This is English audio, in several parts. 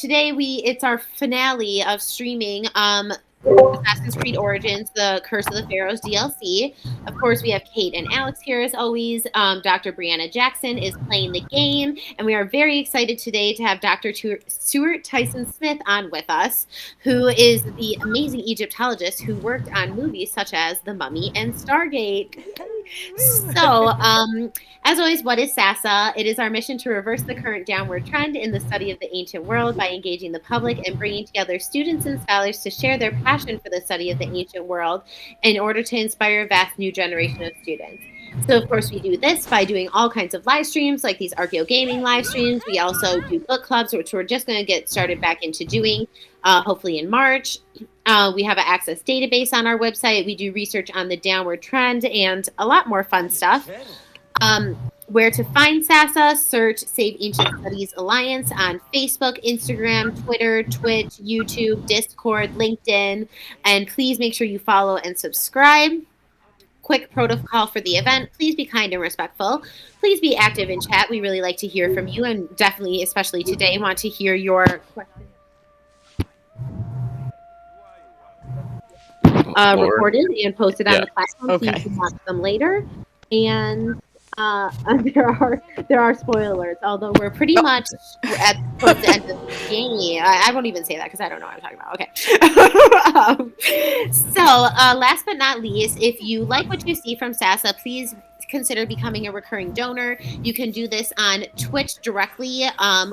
today it's our finale of streaming Assassin's Creed Origins, the Curse of the Pharaohs DLC. Of course, we have Kate and Alex here as always. Dr. Briana Jackson is playing the game, and we are very excited today to have Dr. Stuart Tyson Smith on with us, who is the amazing Egyptologist who worked on movies such as The Mummy and Stargate. So, as always, what is SASA? It is our mission to reverse the current downward trend in the study of the ancient world by engaging the public and bringing together students and scholars to share their passion for the study of the ancient world in order to inspire a vast new generation of students. So, of course, we do this by doing all kinds of live streams, like these Archeo Gaming live streams. We also do book clubs, which we're just going to get started back into doing, hopefully in March. We have an access database on our website. We do research on the downward trend and a lot more fun stuff. Where to find SASA, search Save Ancient Studies Alliance on Facebook, Instagram, Twitter, Twitch, YouTube, Discord, LinkedIn, and please make sure you follow and subscribe. Quick protocol for the event. Please be kind and respectful. Please be active in chat. We really like to hear from you, and definitely, especially today, want to hear your questions. Recorded and posted on the platform, so you can watch them later. And there are spoilers, although we're pretty much towards the end of the game. I won't even say that because I don't know what I'm talking about. Okay. So last but not least, if you like what you see from SASA, please consider becoming a recurring donor. You can do this on Twitch directly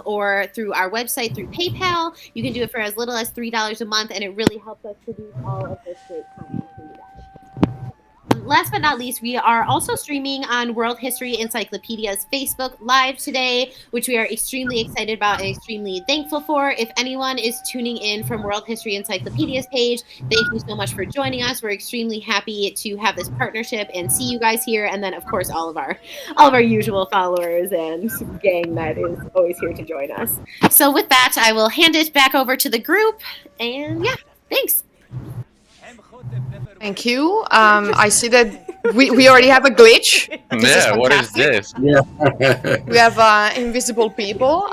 or through our website through PayPal. You can do it for as little as $3 a month, and it really helps us produce all of this great content for you guys. Last but not least, we are also streaming on World History Encyclopedia's Facebook Live today, which we are extremely excited about and extremely thankful for. If anyone is tuning in from World History Encyclopedia's page, thank you so much for joining us. We're extremely happy to have this partnership and see you guys here. And then, of course, all of our usual followers and gang that is always here to join us. So with that, I will hand it back over to the group. And yeah, thanks. Thank you. I see that we already have a glitch. Yeah, what is this? Yeah. We have invisible people.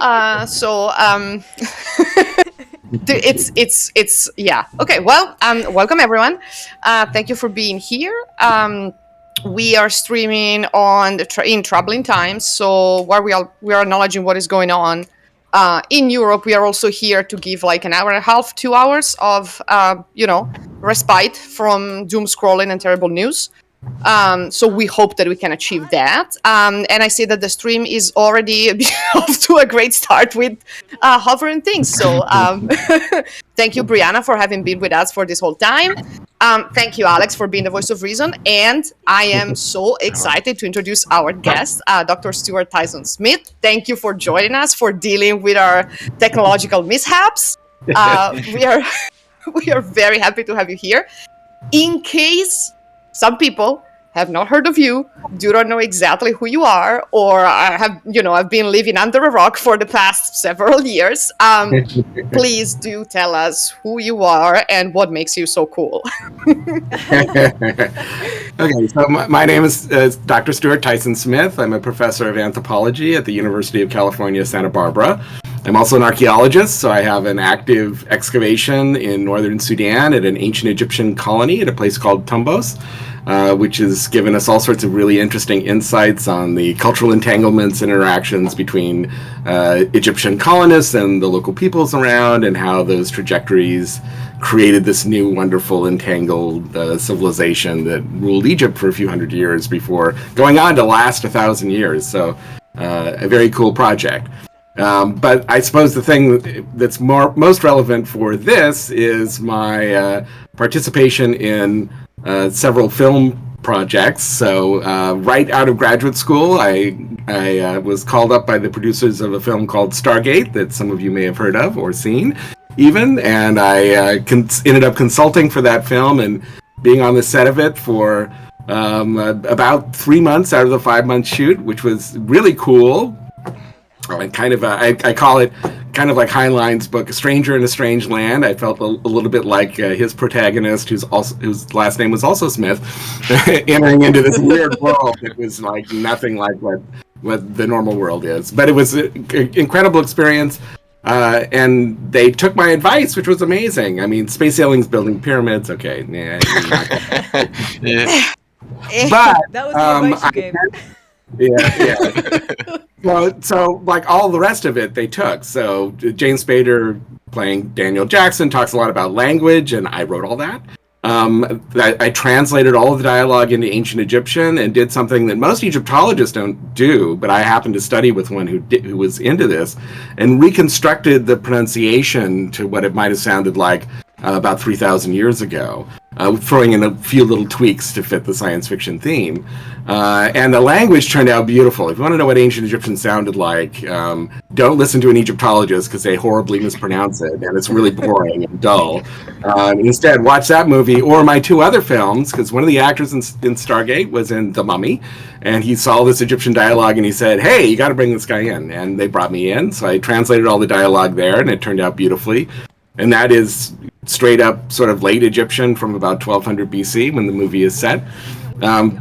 It's yeah. Okay. Well, welcome everyone. Thank you for being here. We are streaming on in troubling times. So while we are acknowledging what is going on in Europe, we are also here to give like an hour and a half, 2 hours of respite from doom scrolling and terrible news. So we hope that we can achieve that. And I see that the stream is already off to a great start with hovering things. So thank you, Briana, for having been with us for this whole time. Thank you, Alex, for being the voice of reason. And I am so excited to introduce our guest, Dr. Stuart Tyson Smith. Thank you for joining us, for dealing with our technological mishaps. We are very happy to have you here. In case some people have not heard of you, do not know exactly who you are, or have been living under a rock for the past several years, please do tell us who you are and what makes you so cool. Okay, so my name is Dr. Stuart Tyson Smith. I'm a professor of anthropology at the University of California, Santa Barbara. I'm also an archaeologist, so I have an active excavation in northern Sudan at an ancient Egyptian colony at a place called Tumbos, which has given us all sorts of really interesting insights on the cultural entanglements and interactions between Egyptian colonists and the local peoples around, and how those trajectories created this new wonderful entangled civilization that ruled Egypt for a few hundred years before going on to last 1,000 years. So a very cool project. But I suppose the thing that's most relevant for this is my participation in several film projects. So right out of graduate school, I was called up by the producers of a film called Stargate that some of you may have heard of or seen even, and I ended up consulting for that film and being on the set of it for about 3 months out of the 5-month shoot, which was really cool. And kind of, I call it kind of like Heinlein's book, A Stranger in a Strange Land. I felt a little bit like his protagonist, whose last name was also Smith, entering into this weird world that was like nothing like what the normal world is. But it was an incredible experience. And they took my advice, which was amazing. I mean, space aliens building pyramids, okay. Yeah, Yeah. but That was the advice you gave. So like all the rest of it, they took. So James Spader playing Daniel Jackson talks a lot about language, and I wrote all that. I translated all of the dialogue into ancient Egyptian and did something that most Egyptologists don't do, but I happened to study with one who was into this, and reconstructed the pronunciation to what it might have sounded like about 3,000 years ago, throwing in a few little tweaks to fit the science fiction theme. And the language turned out beautiful. If you want to know what ancient Egyptian sounded like, don't listen to an Egyptologist because they horribly mispronounce it, and it's really boring and dull. Instead, watch that movie or my two other films, because one of the actors in Stargate was in The Mummy, and he saw this Egyptian dialogue and he said, "Hey, you got to bring this guy in." And they brought me in, so I translated all the dialogue there, and it turned out beautifully. And that is straight up sort of late Egyptian from about 1200 BC when the movie is set.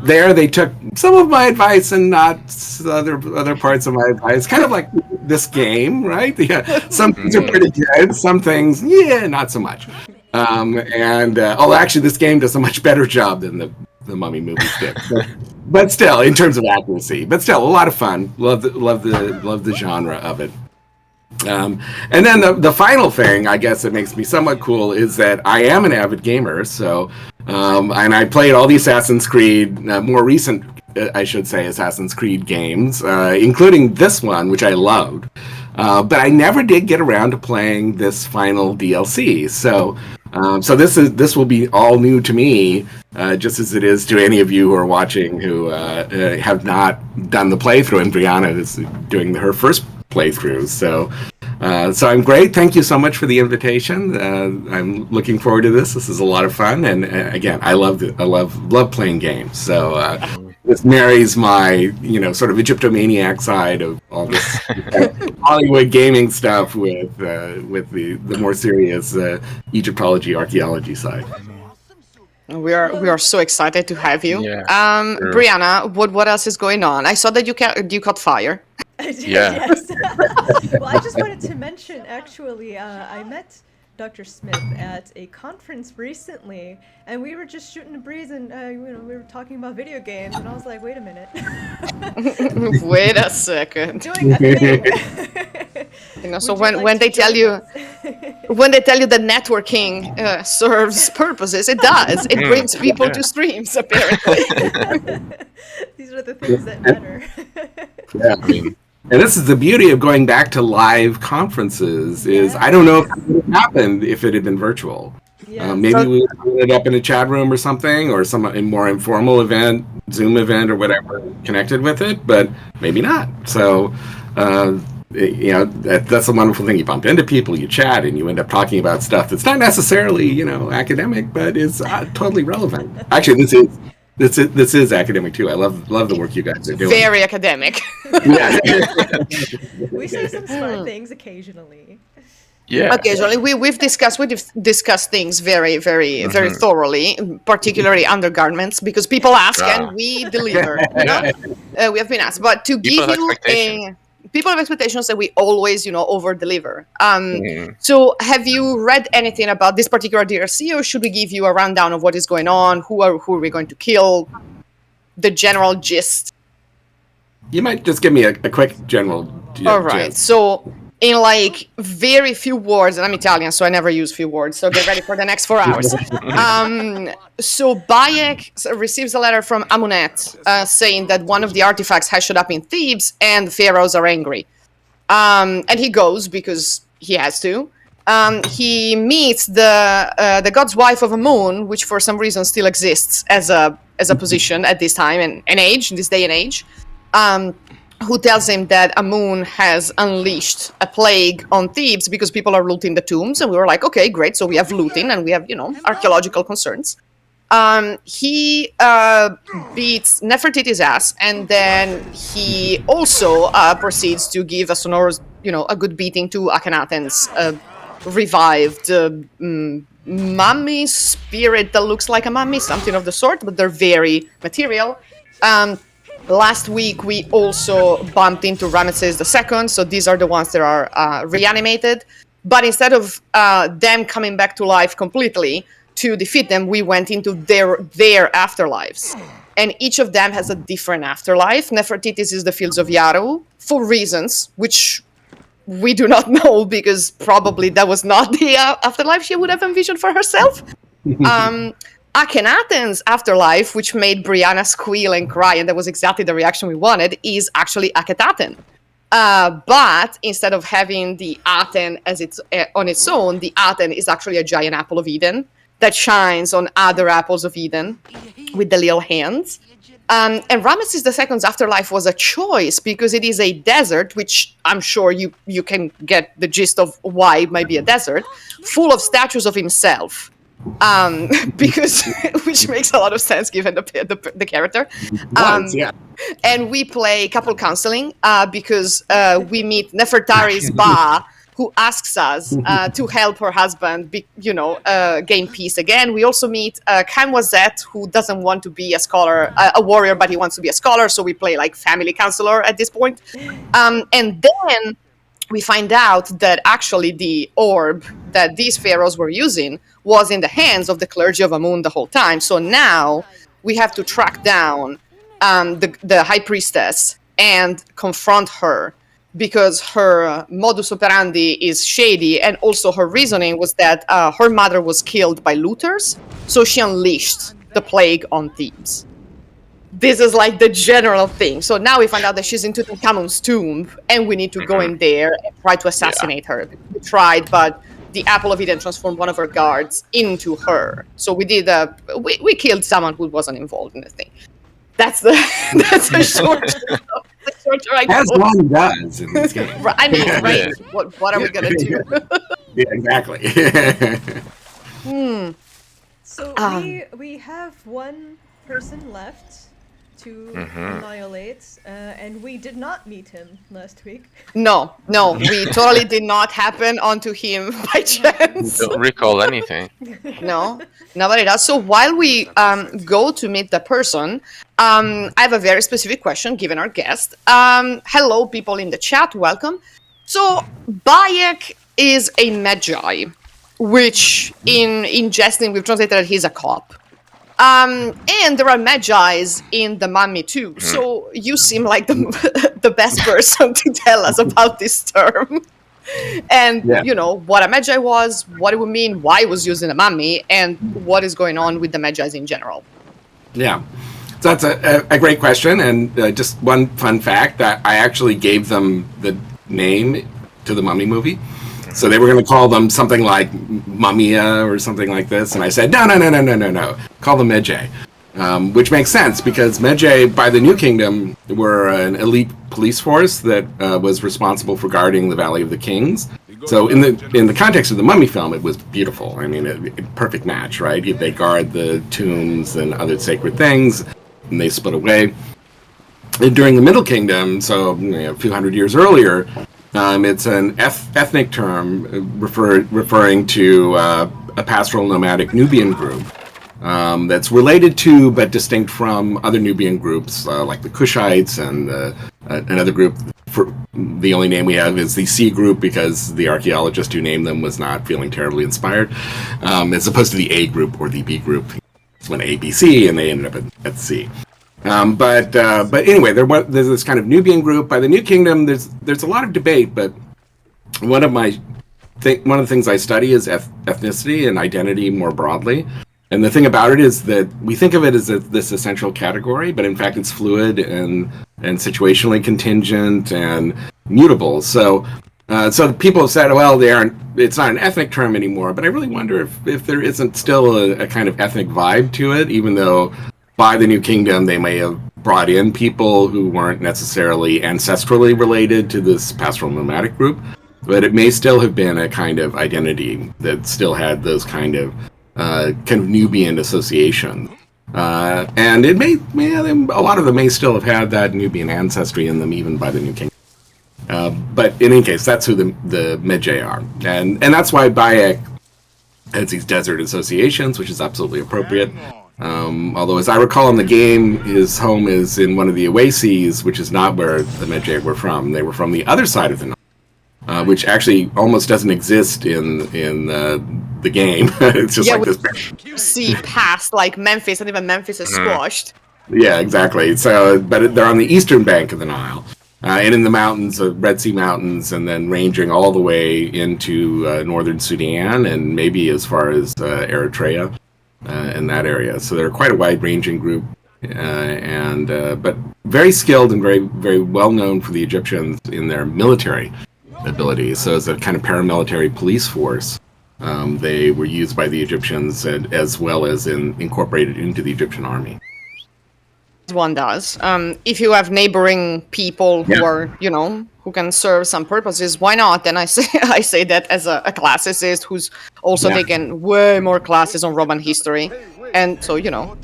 There they took some of my advice and not other parts of my advice. Kind of like this game, right? Yeah, some things are pretty good, some things, not so much. Actually, this game does a much better job than the Mummy movies did. But still, in terms of accuracy, but still a lot of fun. Love the genre of it. And then the final thing, I guess, that makes me somewhat cool is that I am an avid gamer. So, and I played all the Assassin's Creed, more recent, I should say, Assassin's Creed games, including this one, which I loved. But I never did get around to playing this final DLC. So this will be all new to me, just as it is to any of you who are watching who have not done the playthrough. And Briana is doing her first playthrough. So I'm great. Thank you so much for the invitation. I'm looking forward to this. This is a lot of fun, and again, I love playing games. So this marries my sort of Egyptomaniac side of all this Hollywood gaming stuff with the more serious Egyptology archaeology side. We are so excited to have you. Yeah, sure. Briana, what else is going on? I saw that you caught fire. Yeah. Yes. Well, I just wanted to mention, actually, I met Dr. Smith at a conference recently, and we were just shooting the breeze, and we were talking about video games, and I was like, wait a minute. Wait a second. Doing a thing. So Would you when like they to tell join you us? that networking serves purposes, it does. It brings people to streams, apparently. These are the things that matter. Yeah, I mean, and this is the beauty of going back to live conferences. Is I don't know if it would have happened if it had been virtual. Yeah. Maybe we would ended up in a chat room or something, or some more informal event, Zoom event or whatever, connected with it. But maybe not. So. That's a wonderful thing. You bump into people, you chat, and you end up talking about stuff that's not necessarily, academic, but is totally relevant. Actually, this is academic too. I love the work you guys are doing. Very academic. Yeah. We say some smart things occasionally. Yeah. Occasionally, we've discussed things very, very, very thoroughly, particularly undergarments, because people ask and we deliver. We have been asked, but to give you people have expectations that we always, over deliver. So have you read anything about this particular DLC, or should we give you a rundown of what is going on? Who are we going to kill? The general gist. You might just give me a quick general gist. All right. So in very few words, and I'm Italian, so I never use few words. So get ready for the next 4 hours. So Bayek receives a letter from Amunet saying that one of the artifacts has showed up in Thebes and the pharaohs are angry. And he goes because he has to. He meets the god's wife of Amun, which for some reason still exists as a position at this time and age, in this day and age. Who tells him that Amun has unleashed a plague on Thebes because people are looting the tombs. And we were like, okay, great. So we have looting and we have, archaeological concerns. He beats Nefertiti's ass, and then he also proceeds to give a good beating to Akhenaten's revived mummy spirit that looks like a mummy, something of the sort, but they're very material. Last week, we also bumped into Ramesses II, so these are the ones that are reanimated. But instead of them coming back to life completely to defeat them, we went into their afterlives. And each of them has a different afterlife. Nefertiti's is the Fields of Yaru, for reasons which we do not know, because probably that was not the afterlife she would have envisioned for herself. Akhenaten's afterlife, which made Briana squeal and cry, and that was exactly the reaction we wanted, is actually Akhetaten. But instead of having the Aten as on its own, the Aten is actually a giant apple of Eden that shines on other apples of Eden with the little hands. And Ramesses II's afterlife was a choice because it is a desert, which I'm sure you can get the gist of why it might be a desert, full of statues of himself. Because which makes a lot of sense given the character. Yeah. And we play couple counseling because we meet Nefertari's Ba, who asks us to help her husband, gain peace again. We also meet Kamwazet, who doesn't want to be a scholar, a warrior, but he wants to be a scholar. So we play like family counselor at this point. And then we find out that actually the orb that these pharaohs were using was in the hands of the clergy of Amun the whole time. So now we have to track down the high priestess and confront her, because her modus operandi is shady, and also her reasoning was that her mother was killed by looters, so she unleashed the plague on Thebes. This is like the general thing. So now we find out that she's in Tutankhamun's tomb, and we need to go in there and try to assassinate her. We tried, but the Apple of Eden transformed one of her guards into her. So we did we killed someone who wasn't involved in the thing. That's a short. As one does in this game. I mean, right? What are we gonna do? Yeah, exactly. So we have one person left to annihilate, and we did not meet him last week. No, we totally did not happen onto him by chance. Don't recall anything. No, nobody does. So while we go to meet the person, I have a very specific question given our guest. Hello, people in the chat, welcome. So Bayek is a Medjay, which in jesting we've translated that he's a cop. And there are Medjays in the mummy too. So you seem like the best person to tell us about this term. And, what a Medjay was, what it would mean, why it was used in a mummy, and what is going on with the Medjays in general. Yeah. So that's a great question. And just one fun fact, that I actually gave them the name to the Mummy movie. So they were going to call them something like Mumia or something like this. And I said, no. Call them Medjay. Which makes sense, because Medjay, by the New Kingdom, were an elite police force that was responsible for guarding the Valley of the Kings. So in the context of the Mummy film, it was beautiful. I mean, a perfect match, right? They guard the tombs and other sacred things, and they split away. And during the Middle Kingdom, so a few hundred years earlier, it's an ethnic term referring to a pastoral nomadic Nubian group that's related to but distinct from other Nubian groups like the Kushites and another group. For the only name we have is the C group, because the archaeologist who named them was not feeling terribly inspired, as opposed to the A group or the B group. It's when A, B, C, and they ended up at C. But anyway, there's this kind of Nubian group. By the New Kingdom, there's a lot of debate, but one of the things I study is ethnicity and identity more broadly. And the thing about it is that we think of it as this essential category, but in fact it's fluid and situationally contingent and mutable. So people have said, well, it's not an ethnic term anymore, but I really wonder if there isn't still a kind of ethnic vibe to it, even though by the New Kingdom they may have brought in people who weren't necessarily ancestrally related to this pastoral nomadic group, but it may still have been a kind of identity that still had those kind of Nubian association, and it may, a lot of them may still have had that Nubian ancestry in them, even by the New Kingdom. But in any case, that's who the Medjay are, and that's why Bayek has these desert associations, which is absolutely appropriate. Although, as I recall in the game, his home is in one of the oases, which is not where the Medjay were from. They were from the other side of the Nile, which actually almost doesn't exist in the game. It's just like this. See past like Memphis, and even Memphis is squashed. Yeah, exactly. So, but they're on the eastern bank of the Nile, and in the mountains, Red Sea Mountains, and then ranging all the way into northern Sudan and maybe as far as Eritrea. In that area, so they're quite a wide-ranging group, but very skilled and very, very well known for the Egyptians in their military abilities. So as a kind of paramilitary police force, they were used by the Egyptians as well as incorporated into the Egyptian army. One does. If you have neighboring people who are, who can serve some purposes, why not? And I say that as a classicist who's also taken way more classes on Roman history. And so,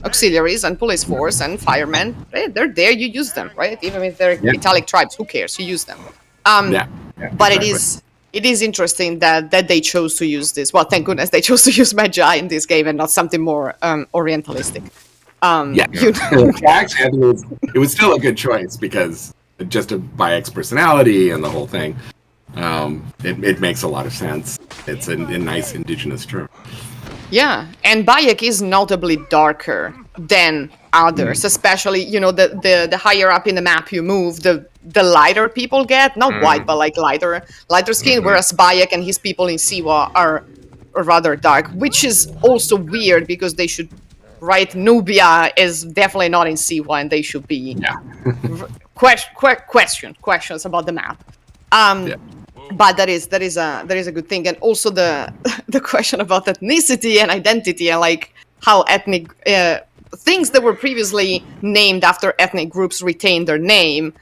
auxiliaries and police force and firemen, they're there, you use them, right? Even if they're Italic tribes, who cares? You use them. But exactly. It is interesting that they chose to use this. Well, thank goodness they chose to use Medjay in this game and not something more orientalistic. Actually, I think it was still a good choice because just by its personality and the whole thing, it makes a lot of sense. It's a nice indigenous term. Yeah, and Bayek is notably darker than others, especially the higher up in the map you move, the lighter people get, not white, but like lighter skin, whereas Bayek and his people in Siwa are rather dark, which is also weird because they should. Right, Nubia is definitely not in Siwa, and they should be questions about the map. But that is a good thing, and also the question about ethnicity and identity, and like how ethnic things that were previously named after ethnic groups retain their name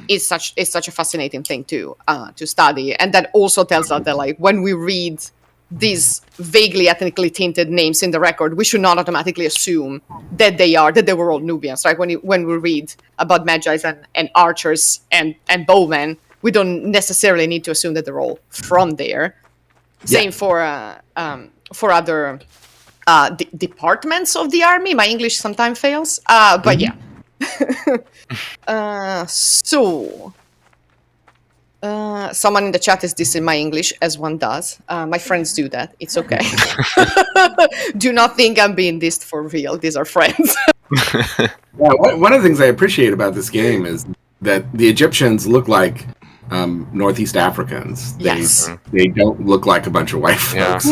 is such a fascinating thing to study, and that also tells us that like when we read these vaguely ethnically tainted names in the record, we should not automatically assume that they were all Nubians, right? When we read about Medjays and archers and bowmen, we don't necessarily need to assume that they're all from there. Same for other departments of the army. My English sometimes fails, but yeah. Someone in the chat is dissing my English, as one does. My friends do that. It's okay. Do not think I'm being dissed for real. These are friends. One of the things I appreciate about this game is that the Egyptians look like Northeast Africans. They don't look like a bunch of white folks.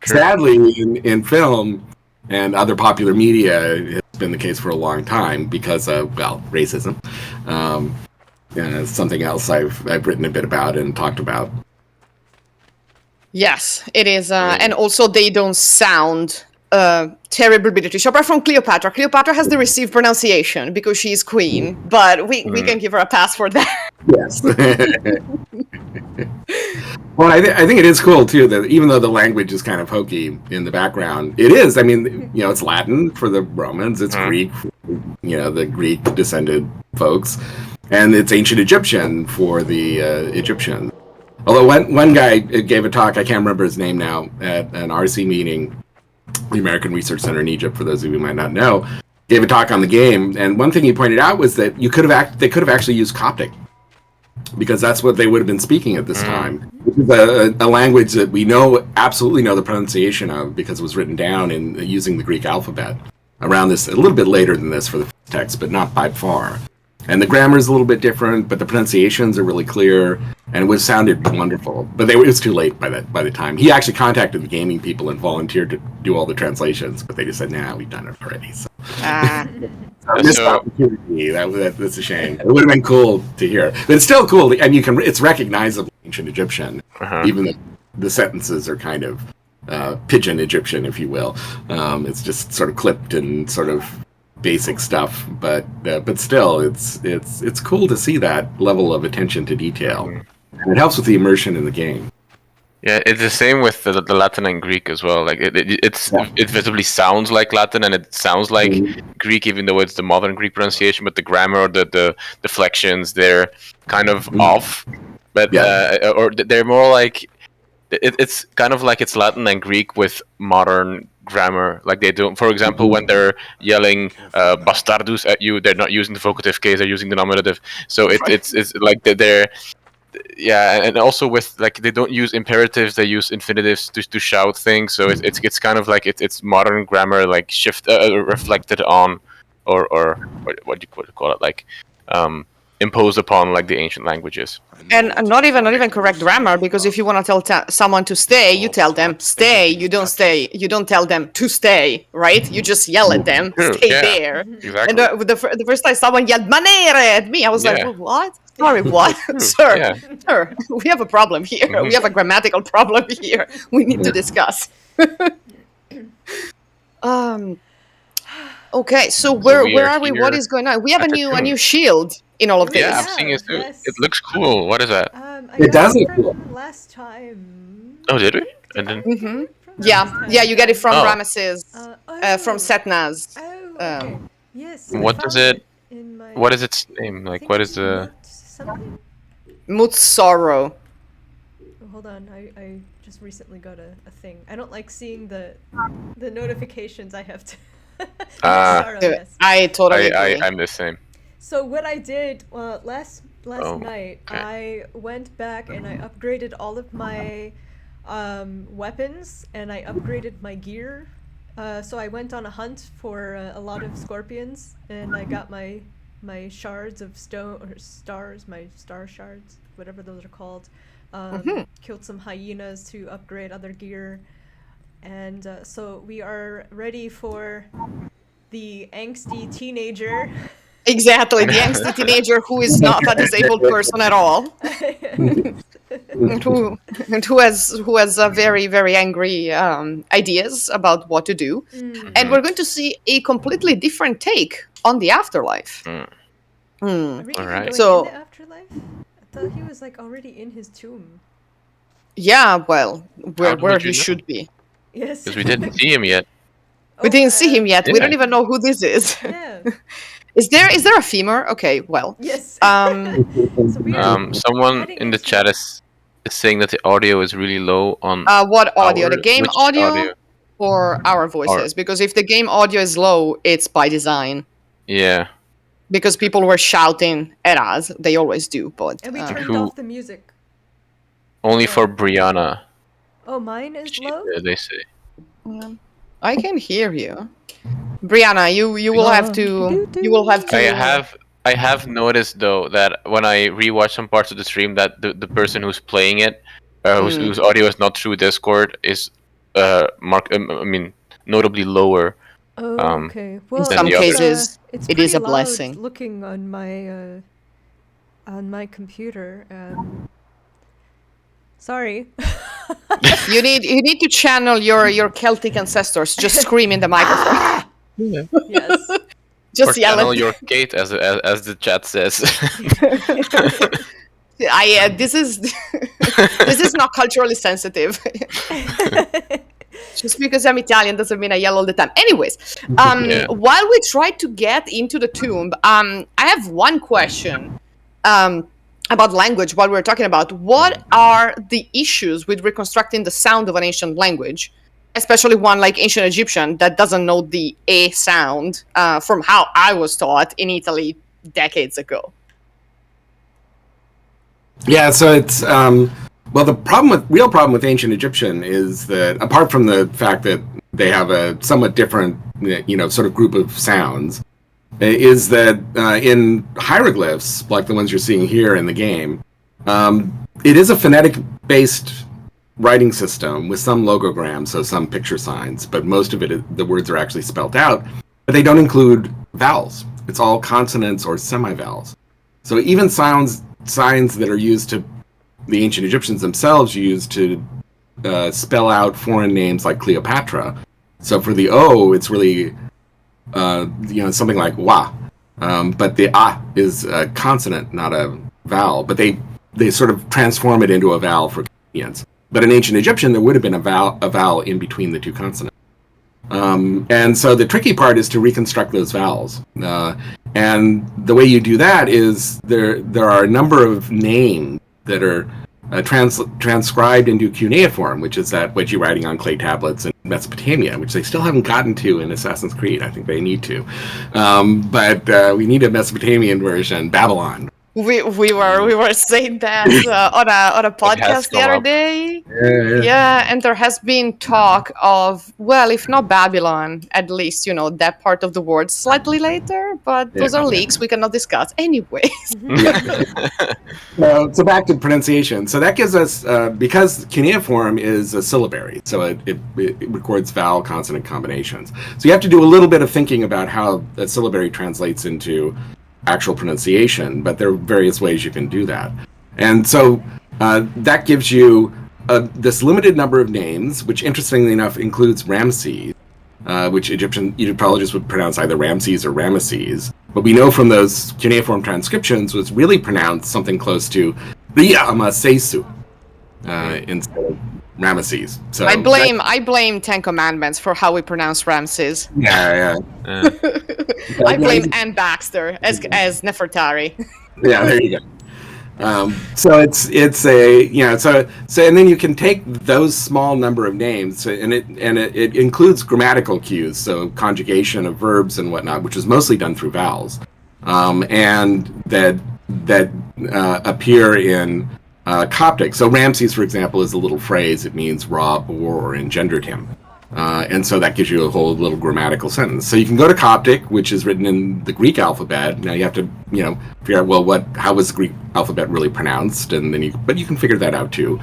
Sadly, in film and other popular media, it's been the case for a long time because of, racism. Something else I've written a bit about and talked about. Yes, it is, and also they don't sound terribly British. Apart from Cleopatra, Cleopatra has the received pronunciation because she's queen, but we can give her a pass for that. Yes. Well, I think it is cool too that even though the language is kind of hokey in the background, it is. I mean, it's Latin for the Romans, it's Greek, for, the Greek descended folks. And it's ancient Egyptian for the Egyptians. Although one guy gave a talk, I can't remember his name now, at an RC meeting, the American Research Center in Egypt, for those of you who might not know, gave a talk on the game. And one thing he pointed out was that they could have actually used Coptic, because that's what they would have been speaking at this time. Which is a language that we absolutely know the pronunciation of because it was written down in using the Greek alphabet around this, a little bit later than this for the text, but not by far. And the grammar is a little bit different, but the pronunciations are really clear, and it sounded wonderful. But it was too late by the time. He actually contacted the gaming people and volunteered to do all the translations, but they just said, "Nah, we've done it already." So, missed opportunity. That's a shame. It would have been cool to hear, but it's still cool. And it's recognizable ancient Egyptian, even though the sentences are kind of pidgin Egyptian, if you will. It's just sort of clipped and sort of basic stuff, but still, it's cool to see that level of attention to detail, and it helps with the immersion in the game. Yeah, it's the same with the Latin and Greek as well. Like it visibly sounds like Latin and it sounds like Greek, even though it's the modern Greek pronunciation. But the grammar or the deflections, they're kind of off. But or they're more like it's kind of like it's Latin and Greek with modern grammar. Like they don't, for example, when they're yelling "bastardus" at you, they're not using the vocative case; they're using the nominative. So it's like they're yeah, and also with like they don't use imperatives; they use infinitives to shout things. So it's kind of like it's modern grammar, like reflected on, or what do you call it, like imposed upon like the ancient languages. And not even correct grammar, because if you want to tell someone to stay, you tell them stay. You don't stay. You don't tell them to stay, right? You just yell at them, True, stay yeah. there. Exactly. And the first time someone yelled "manere" at me, I was like, Yeah. well, what? Sorry, what? Sir, Yeah. sir, we have a problem here. We have a grammatical problem here. We need to discuss. Okay, so where are we? What is going on? We have a at the new tomb. shield in all of this. Yeah, I'm Yeah, seeing it too. yes. It looks cool. What is that? I It got does it look cool. from last time. Oh, did we? Did I And then get it from Yeah, last time? yeah, you get it from Oh. Ramesses, from Setnaz. Oh, okay. Yes. I what does found it? in my, What is its name? I Like, think what it's is the? something? Mutsoro. Oh, hold on, I just recently got a thing. I don't like seeing the notifications I have to. Sorrow, yes. I totally agree. I'm the same. So what I did last Oh, night, okay. I went back and I upgraded all of my weapons and I upgraded my gear. So I went on a hunt for a lot of scorpions and I got my shards of stone or stars, my star shards, whatever those are called. Killed some hyenas to upgrade other gear. And so we are ready for the angsty teenager. Exactly, the angsty teenager who is not a disabled person at all, and who has very very angry ideas about what to do, and we're going to see a completely different take on the afterlife. Are we even Alright. going So- in the afterlife? I thought he was like already in his tomb. Yeah, well, How where would he you know? should be. Yes. Because we didn't see him yet. We didn't see him yet. We yeah. don't even know who this is. Yeah. Is there a femur? Okay, well, Yes. um, So we are Someone heading in the into- chat is saying that the audio is really low on. what audio? The game which audio or our voices? Because if the game audio is low, it's by design. Yeah. Because people were shouting at us. They always do, but And we turned Who- off the music. Only for Briana. Oh, mine is low? They say. I can hear you. Briana, you will have to I have noticed though that when I rewatch some parts of the stream, that the person who's playing it, whose audio is not through Discord, is notably lower. Oh, okay. Well, in some the other. cases, it's it is pretty a blessing. loud looking on my computer. Sorry. You need to channel your Celtic ancestors. Just scream in the microphone. Yes. Just Or yell channel at your Kate, as the chat says. this is not culturally sensitive. Just because I'm Italian doesn't mean I yell all the time. Anyways, Yeah. while we try to get into the tomb, I have one question about language. While we're talking about what are the issues with reconstructing the sound of an ancient language, especially one like ancient Egyptian that doesn't know the A sound from how I was taught in Italy decades ago. Yeah, so it's well, the real problem with ancient Egyptian is that apart from the fact that they have a somewhat different, sort of group of sounds, is that in hieroglyphs, like the ones you're seeing here in the game, it is a phonetic-based writing system with some logograms, so some picture signs, but most of it, the words are actually spelled out, but they don't include vowels. It's all consonants or semivowels. So even signs that are used to, the ancient Egyptians themselves used to spell out foreign names like Cleopatra. So for the O, it's really, something like wa. But the ah is a consonant, not a vowel. But they sort of transform it into a vowel for convenience. But in ancient Egyptian, there would have been a vowel in between the two consonants. And so the tricky part is to reconstruct those vowels. And the way you do that is there are a number of names that are transcribed into cuneiform, which is that wedgie writing on clay tablets in Mesopotamia, which they still haven't gotten to in Assassin's Creed. I think they need to, but we need a Mesopotamian version, Babylon. We were saying that on a podcast the other day. Yeah, and there has been talk of, well, if not Babylon, at least, that part of the world slightly later, but those are leaks we cannot discuss. Anyways. So back to pronunciation. So that gives us, because cuneiform is a syllabary, so it records vowel consonant combinations. So you have to do a little bit of thinking about how a syllabary translates into actual pronunciation, but there are various ways you can do that. And so that gives you this limited number of names, which interestingly enough includes Ramses, which Egyptologists would pronounce either Ramses or Ramesses. But we know from those cuneiform transcriptions was really pronounced something close to Riamasesu instead of Ramesses. So I blame Ten Commandments for how we pronounce Ramses. Yeah. I blame Ann Baxter as Nefertari. Yeah, there you go. So it's a so and then you can take those small number of names and it includes grammatical cues, so conjugation of verbs and whatnot, which is mostly done through vowels, and that appear in Coptic. So Ramses, for example, is a little phrase. It means Ra bore or engendered him. And so that gives you a whole little grammatical sentence. So you can go to Coptic, which is written in the Greek alphabet. Now you have to, figure out, well, how was the Greek alphabet really pronounced? And then but you can figure that out too.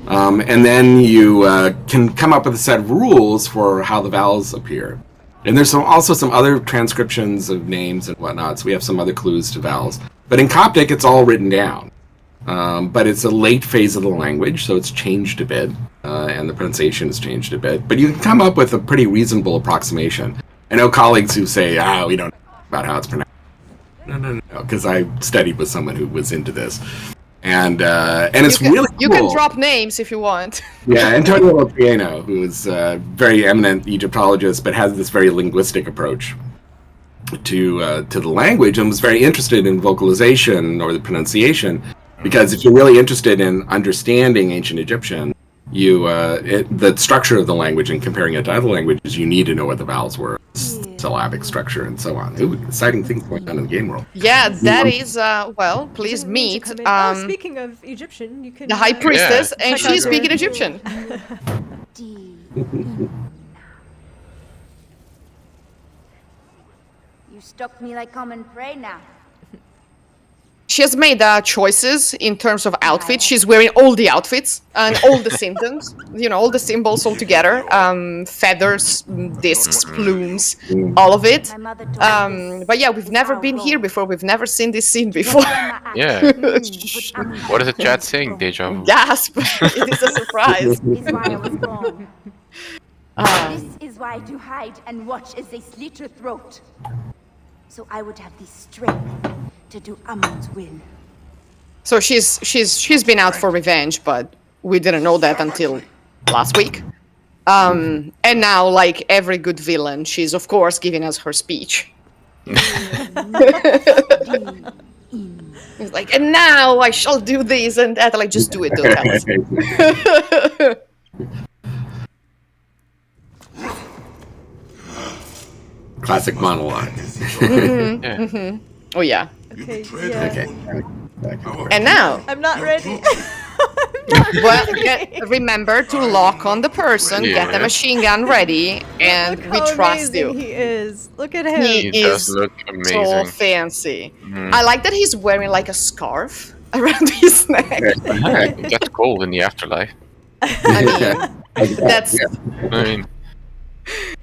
And then you can come up with a set of rules for how the vowels appear. And there's also some other transcriptions of names and whatnot. So we have some other clues to vowels. But in Coptic, it's all written down. But it's a late phase of the language, so it's changed a bit, and the pronunciation has changed a bit. But you can come up with a pretty reasonable approximation. I know colleagues who say, we don't know about how it's pronounced. No, because I studied with someone who was into this. And it's really cool. You can drop names if you want. Yeah, Antonio Briana, who is a very eminent Egyptologist, but has this very linguistic approach to the language, and was very interested in vocalization or the pronunciation. Because if you're really interested in understanding ancient Egyptian, the structure of the language and comparing it to other languages, you need to know what the vowels were, syllabic structure, and so on. Ooh, exciting things going on in the game world. Yeah, that is, please meet. Speaking of Egyptian, you can... The High Priestess, and she's speaking Egyptian. You stalk me like common prey now. She has made choices in terms of outfits. She's wearing all the outfits and all the symptoms, all the symbols all together. Feathers, discs, plumes, all of it. But yeah, we've never been here before. We've never seen this scene before. Yeah. What is the chat saying, Deja vu? Gasp! It is a surprise. This is why I was born. This is why I do hide and watch as they slit your throat. So I would have the strength to do Amun's will. So she's been out for revenge, but we didn't know that until last week. And now, like every good villain, she's of course giving us her speech. It's like, and now I shall do this and that. Like, just do it, don't tell us. Classic monologue. Oh yeah. Okay, yeah. Okay. And now, I'm not ready. remember to lock on the person, get the machine gun ready, and Look we how trust amazing you. He is. Look at him. He does is look so amazing. fancy. I like that he's wearing like a scarf around his neck. It gets cold in the afterlife. I mean, that's I mean,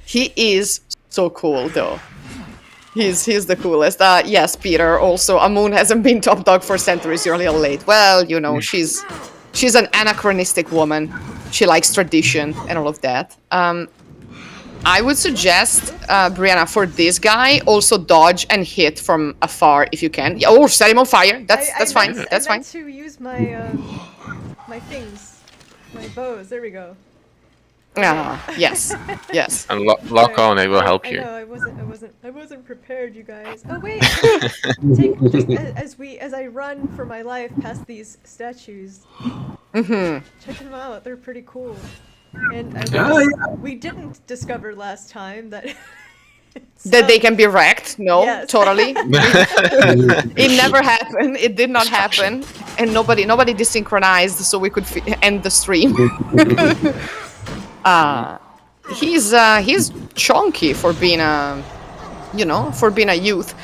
he is so cool though. He's the coolest. Yes, Peter. Also, Amun hasn't been top dog for centuries. You're a little late. Well, she's an anachronistic woman. She likes tradition and all of that. I would suggest, Briana, for this guy, also dodge and hit from afar if you can. Yeah, or set him on fire. That's fine. That's fine. I meant to use my my things, my bows. There we go. Yes. and lock on, it will help I you. know, I wasn't prepared, you guys. Oh wait, as I run for my life past these statues. Check them out. They're pretty cool. And we didn't discover last time that that they can be wrecked. No, Yes. totally. It never happened. It did not happen, and nobody desynchronized, so we could end the stream. He's chunky for being a, for being a youth.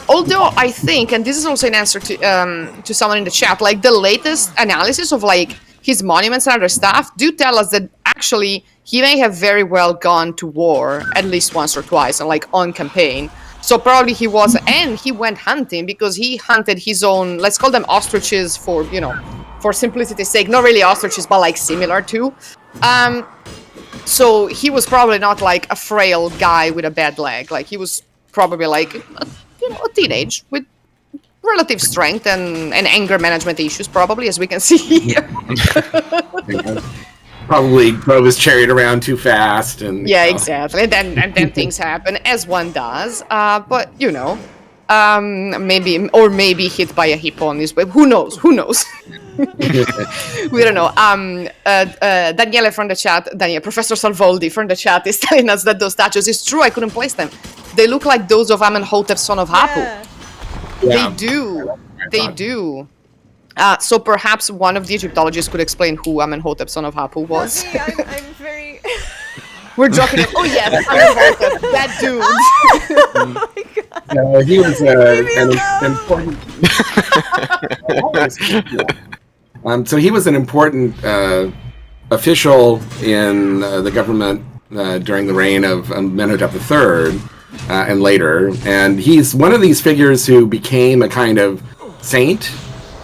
Although I think, and this is also an answer to someone in the chat, like the latest analysis of like his monuments and other stuff do tell us that actually he may have very well gone to war at least once or twice and like on campaign. So probably he was, and he went hunting because he hunted his own, let's call them ostriches for, for simplicity's sake, not really ostriches, but like similar to. So he was probably not like a frail guy with a bad leg. Like he was probably like, a teenage with relative strength and anger management issues, probably, as we can see here. Probably drove his chariot around too fast, and exactly. And then things happen, as one does. But maybe hit by a hippo on this way. Who knows? We don't know. Daniele from the chat, Professor Salvoldi from the chat is telling us that those statues, it's true, I couldn't place them. They look like those of Amenhotep, son of Hapu. Yeah. They do. So perhaps one of the Egyptologists could explain who Amenhotep, son of Hapu was. See, I'm very... We're dropping it. Oh yes, Amenhotep, that dude. Oh my god. He was an important... So he was an important official in the government during the reign of Amenhotep III and later. And he's one of these figures who became a kind of saint,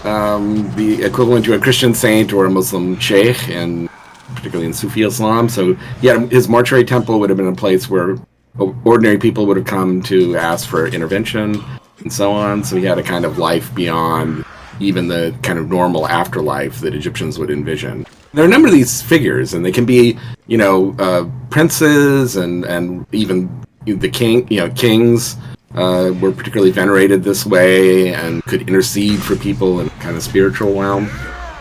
the equivalent to a Christian saint or a Muslim sheikh, and particularly in Sufi Islam. So his mortuary temple would have been a place where ordinary people would have come to ask for intervention and so on. So he had a kind of life beyond even the kind of normal afterlife that Egyptians would envision. There are a number of these figures, and they can be, princes and even the kings were particularly venerated this way and could intercede for people in kind of spiritual realm.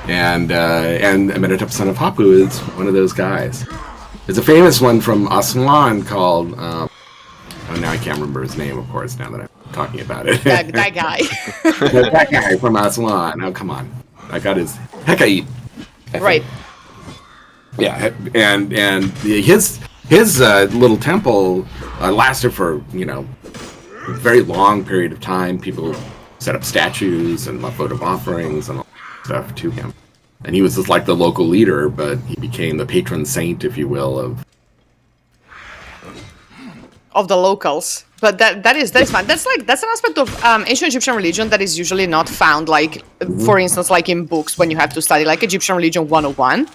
And Amenhotep, son of Hapu, is one of those guys. There's a famous one from Aswan called, now I can't remember his name, of course, now that I'm talking about it. That guy. That guy from Aswan. Oh, come on. I got his Hekait. Right. Yeah, and his little temple lasted for, a very long period of time. People set up statues and votive offerings and all that stuff to him. And he was just like the local leader, but he became the patron saint, if you will, of the locals. But that is fine. That's an aspect of ancient Egyptian religion that is usually not found, like, for instance, like in books when you have to study like Egyptian religion 101.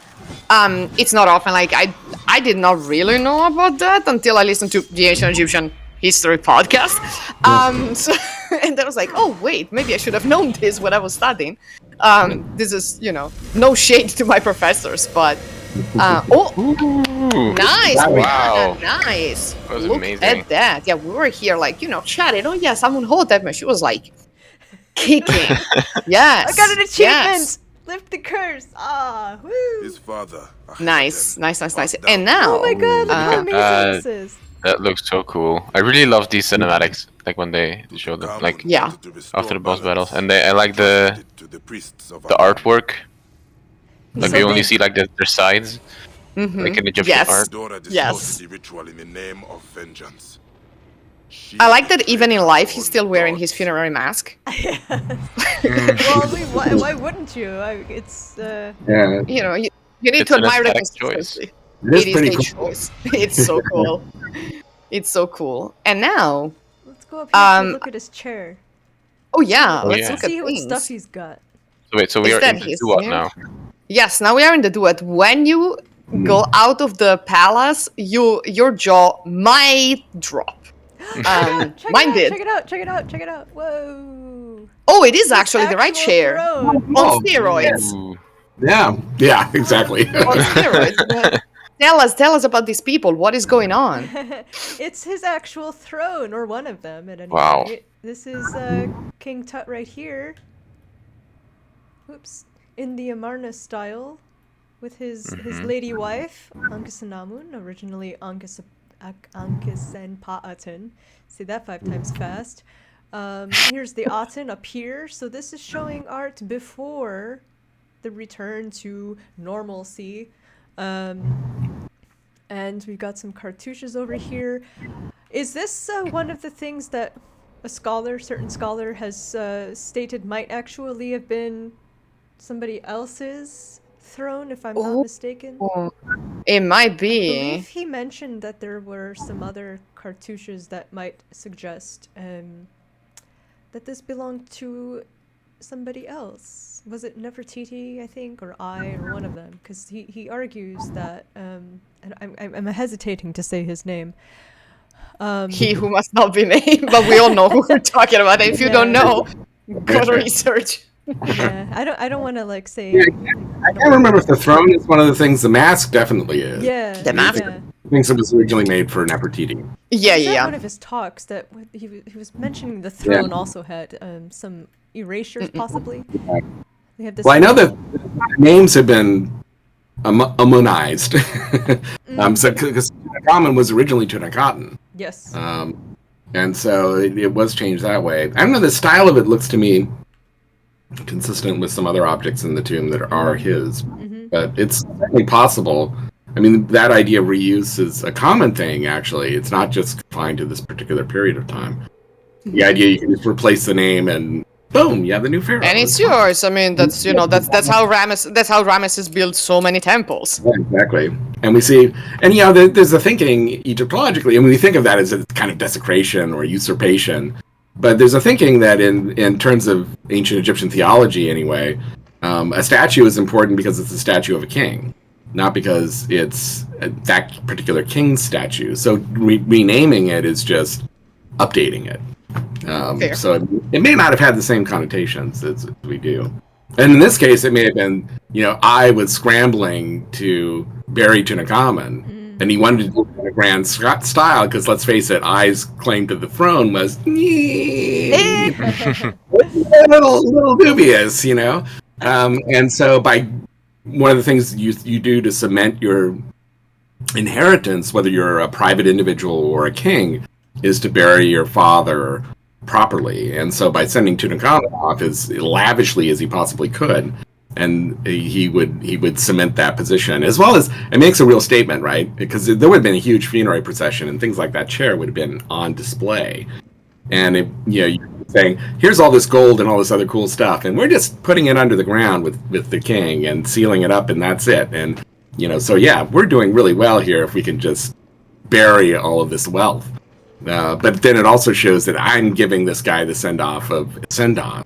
It's not often like I did not really know about that until I listened to the Ancient Egyptian History podcast. And I was like, oh wait, maybe I should have known this when I was studying. This is, no shade to my professors, but nice, wow, nice. That was Look amazing. at that. Yeah, we were here like, chatting. Oh yes, Amenhotep, and she was like kicking. Yes, I got an achievement. Yes. Lift the curse. Ah, woo. His father. Nice. And now, Oh my god, look how amazing this is. That looks so cool. I really love these cinematics, like when they show them, like Yeah. after the boss battles, and I like the artwork. Like So you only they- see like their sides, like in Egyptian Yes. art. Yes. The ritual in the name of vengeance. I like that even in life he's still wearing his funerary mask. Well, I mean, why wouldn't you? It's yeah. You need It's to an admire the aesthetic choice. consistency. It is It pretty is a cool. choice. It's so cool. It's so cool. And now, let's go up here and Um, look at his chair. oh yeah, Oh, let's yeah. look at See what stuff things. he's got. So wait, so we Is are that in the his duat name? now. Yes, now we are in the duet. When you go out of the palace, your jaw might drop. Check Mine it out, did. check it out. Whoa. Oh, it is actually the right Actual chair throne. on Oh, steroids. Ooh. Yeah, exactly. On steroids. Tell us about these people. What is going on? It's his actual throne, or one of them at any Wow. rate. This is King Tut right here. Oops. In the Amarna style, with his lady wife, Ankesanamun, originally Ankesenpa'aten. Say that 5 times fast. Here's the Aten up here. So this is showing art before the return to normalcy. And we've got some cartouches over here. Is this one of the things that a certain scholar has stated might actually have been somebody else's throne, if I'm not mistaken? It might I be. believe he mentioned that there were some other cartouches that might suggest that this belonged to somebody else. Was it Nefertiti, I think, or one of them? Because he argues that, and I'm hesitating to say his name. He who must not be named, but we all know who we're talking about. If you don't know, go to research. Yeah, I don't want to like say. I can't remember if the throne is one of the things. The mask definitely is. Yeah, The mask. yeah. I think it was originally made for Nefertiti. Yeah, It was at yeah. one of his talks that he was mentioning the throne also had some erasures possibly. They have this. Well, I know that names have been ammonized. So because Tutankhamun was originally Tutankhaten. Yes. And so it was changed that way. I don't know. The style of it looks to me consistent with some other objects in the tomb that are his, but it's certainly possible. I mean, that idea of reuse is a common thing. Actually, it's not just confined to this particular period of time. The idea you can just replace the name and boom, you have the new pharaoh. And it's yours. I mean, that's that's how Ramesses built so many temples. Yeah, exactly. And we see, and there's a thinking Egyptologically, and we think of that as a kind of desecration or usurpation. But there's a thinking that in terms of ancient Egyptian theology, anyway, a statue is important because it's a statue of a king, not because it's that particular king's statue. So renaming it is just updating it. So it may not have had the same connotations as we do. And in this case, it may have been, I was scrambling to bury Tutankhamun. And he wanted to do it in a grand style because, let's face it, I's claim to the throne was a little dubious, And so by one of the things you do to cement your inheritance, whether you're a private individual or a king, is to bury your father properly. And so by sending Tutankhamun off as lavishly as he possibly could, and he would cement that position, as well as it makes a real statement, right? Because there would have been a huge funerary procession, and things like that chair would have been on display. And you're saying, here's all this gold and all this other cool stuff, and we're just putting it under the ground with the king and sealing it up, and that's it. And so we're doing really well here if we can just bury all of this wealth. But then it also shows that I'm giving this guy the send-off of send-off.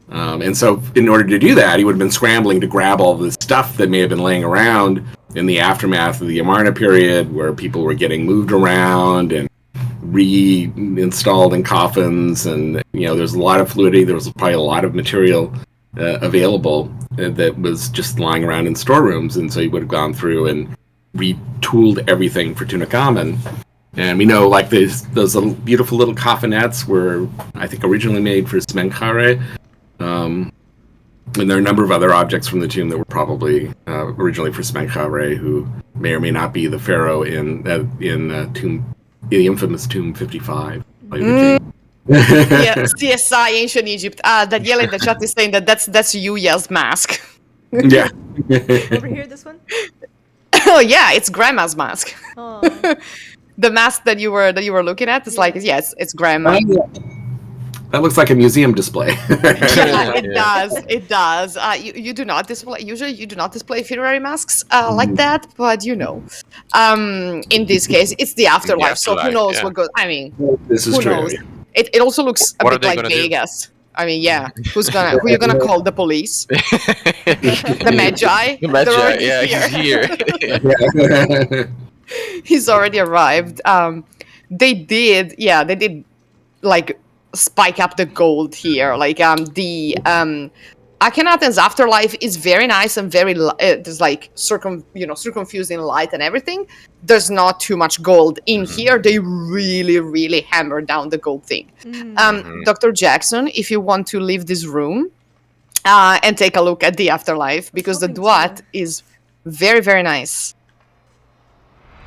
And so in order to do that, he would have been scrambling to grab all this stuff that may have been laying around in the aftermath of the Amarna period, where people were getting moved around and reinstalled in coffins. And, there's a lot of fluidity. There was probably a lot of material available that was just lying around in storerooms. And so he would have gone through and retooled everything for Tutankhamun. And we know, like, those beautiful little coffinettes were, I think, originally made for Smenkhare. And there are a number of other objects from the tomb that were probably originally for Smenkhare, who may or may not be the pharaoh in the infamous Tomb 55. Yeah, CSI Ancient Egypt. Danielle in the chat is saying that's Yuya's mask. Yeah. Over here, this one. Oh yeah, it's Grandma's mask. Oh. The mask that you were looking at is it's Grandma. That looks like a museum display. Yeah, it does. You do not display. Usually, you do not display funerary masks like that. But in this case, it's the afterlife. So who knows what goes? I mean, this is who true. knows? It also looks a bit like Vegas. I mean, yeah. Who you gonna call? The police? The Medjay? The Medjay, he's here. He's already arrived. They did like spike up the gold here. Like the Akhenaten's Afterlife is very nice and very there's like circumfusing light and everything. There's not too much gold in here. They really hammer down the gold thing. Dr. Jackson, if you want to leave this room and take a look at the Afterlife, because the Duat is very nice.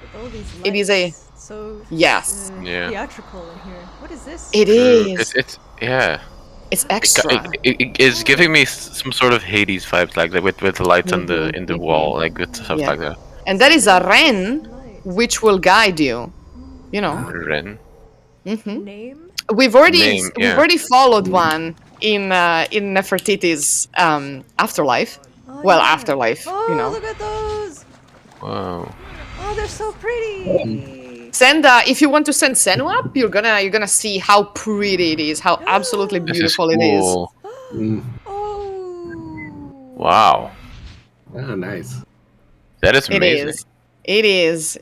With all these lights, It is a so yes. theatrical in here. What is this? It is. It's extra. It's giving me some sort of Hades vibes, like with the lights on the in the wall, like with stuff like that. And that is a Ren, which will guide you. You know. Ren. Name? We've already followed one in Nefertiti's Afterlife. Afterlife. Oh, you know. look at those! Wow. Oh, they're so pretty. Send if you want to send Senu up, you're gonna see how pretty it is, how absolutely beautiful it is. Oh. Wow. Oh, nice. That is amazing. It is.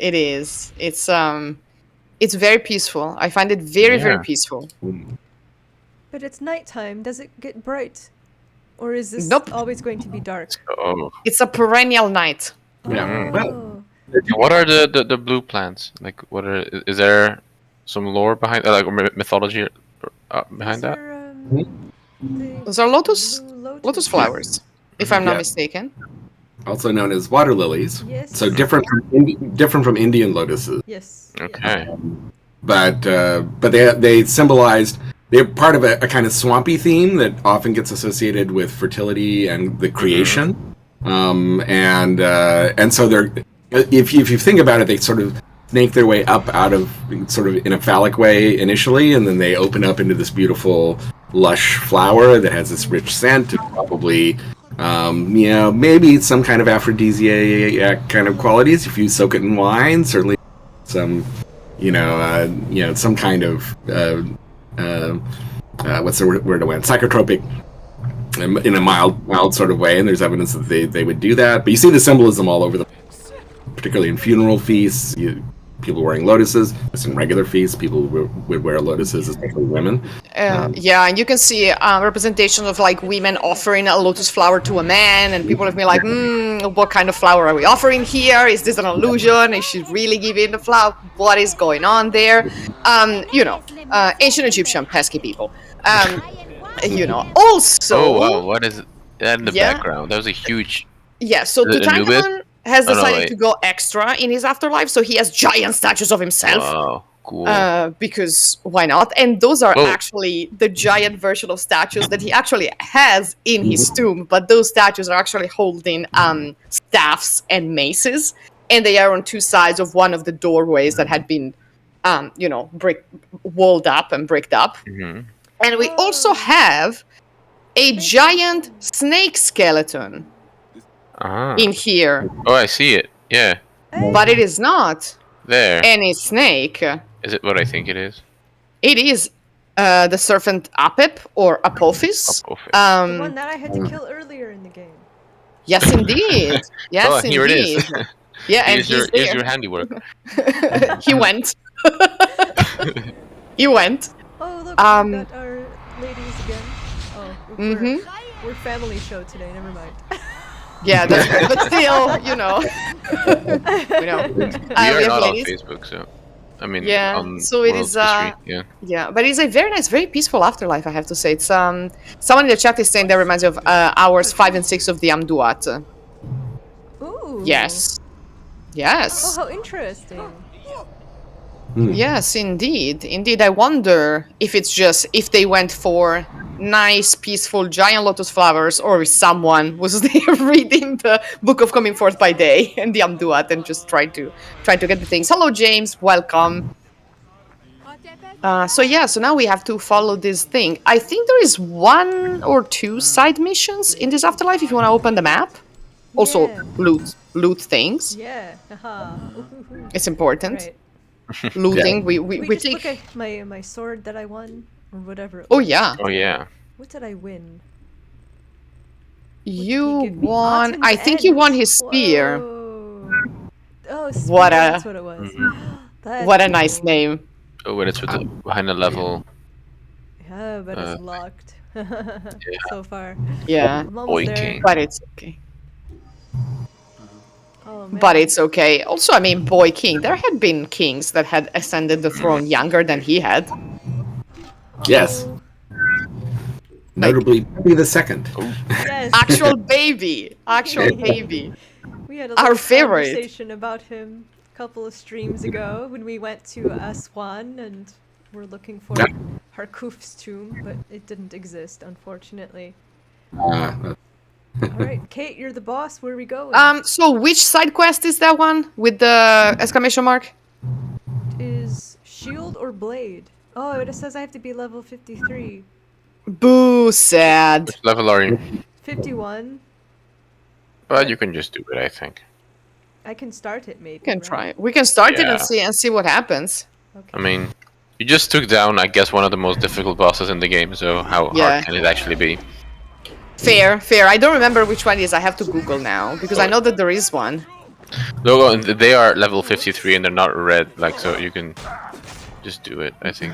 It's very peaceful. I find it very peaceful. But it's nighttime. Does it get bright? Or is this always going to be dark? Oh. It's a perennial night. Yeah. Well, what are the blue plants? Like, is there some lore behind, like mythology behind that? Those are lotus flowers, if I'm not mistaken. Also known as water lilies. Yes. So different from Indian lotuses. Yes. Okay. But they symbolized. They're part of a kind of swampy theme that often gets associated with fertility and the creation. And so they're. If you think about it, they sort of snake their way up out of sort of in a phallic way initially, and then they open up into this beautiful, lush flower that has this rich scent and probably, maybe some kind of aphrodisiac kind of qualities if you soak it in wine. Certainly, some, some kind of what's the word I went? Psychotropic. In a mild sort of way, and there's evidence that they would do that. But you see the symbolism all over particularly in funeral feasts, people wearing lotuses. It's in regular feasts, people would wear lotuses, especially women. And you can see representation of like women offering a lotus flower to a man, and people have been like, what kind of flower are we offering here? Is this an illusion? Is she really giving the flower? What is going on there? Ancient Egyptian pesky people. Also... Oh, wow, what is that in the background? That was a huge... Yeah, so Tutankhamun has decided to go extra in his afterlife, so he has giant statues of himself. Wow, cool. Because why not? And those are actually the giant version of statues that he actually has in his tomb, but those statues are actually holding staffs and maces, and they are on two sides of one of the doorways that had been, walled up and bricked up. And we also have a giant snake skeleton in here. Oh, I see it. Yeah. But it is not any snake. Is it what I think it is? It is the serpent Apep or Apophis. The one that I had to kill earlier in the game. Yes, indeed. Yes, here it is. Yeah, and here's your handiwork. He went. He went. Oh, look, we got our ladies again. Oh, we're family show today, never mind. Yeah, but still, We are not on Facebook, so... I mean, so it is, but it's a very nice, very peaceful afterlife, I have to say. It's, someone in the chat is saying that reminds you of hours 5 and 6 of the Amduat. Ooh. Yes. Oh, how interesting. Yes, indeed. Indeed, I wonder if it's just, if they went for nice, peaceful, giant lotus flowers, or if someone was there reading the Book of Coming Forth by Day and the Amduat and just tried to get the things. Hello, James. Welcome. So now we have to follow this thing. I think there is 1 or 2 side missions in this afterlife if you want to open the map. Also, loot things. Yeah. It's important. Right. Looting. We just take... look at my sword that I won, or whatever. Oh yeah. Oh yeah. What did I win? You won. I think you won his spear. Whoa. Oh, spear, that's what it was. What a nice name. Oh, when it's behind a level. Yeah, but it's locked. So far. Yeah, I'm almost Boy there. King. but it's okay. Oh man. But it's okay. Also, I mean, Boy King. There had been kings that had ascended the throne younger than he had. Yes. Uh-oh. Like Notably, Pepe the Second. Yes. actual baby, actual baby. We had a Our little favorite. conversation about him a couple of streams ago when we went to Aswan and were looking for Harkuf's tomb, but it didn't exist, unfortunately. Uh, All right, Kate, you're the boss. Where are we going? So which side quest is that one with the exclamation mark? Is shield or blade? Oh, it says I have to be level 53. Boo, sad. Which level are you? 51. But you can just do it, I think. I can start it maybe. We can right? try. We can start it Yeah. and see what happens. Okay. I mean, you just took down, I guess, one of the most difficult bosses in the game. So how Yeah. hard can it actually be? Fair, fair. I don't remember which one it is. I have to Google now because I know that there is one. No, they are level 53 and they're not red. Like, so you can just do it. I think.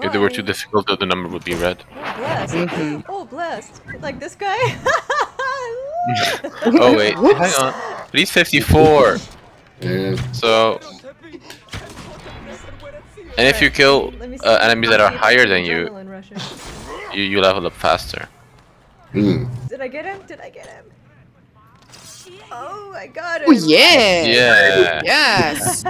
If they were too Bye. difficult, the number would be red. Oh, blessed. Oh, blessed. Like this guy? Oh wait, hang on. But he's 54. yeah. So, and if you kill Let me see enemies that are if higher there's than you, adrenaline rushing. you level up faster. Hmm. Did I get him? Did I get him? Oh, I got him. Oh yeah. Yeah. Yes.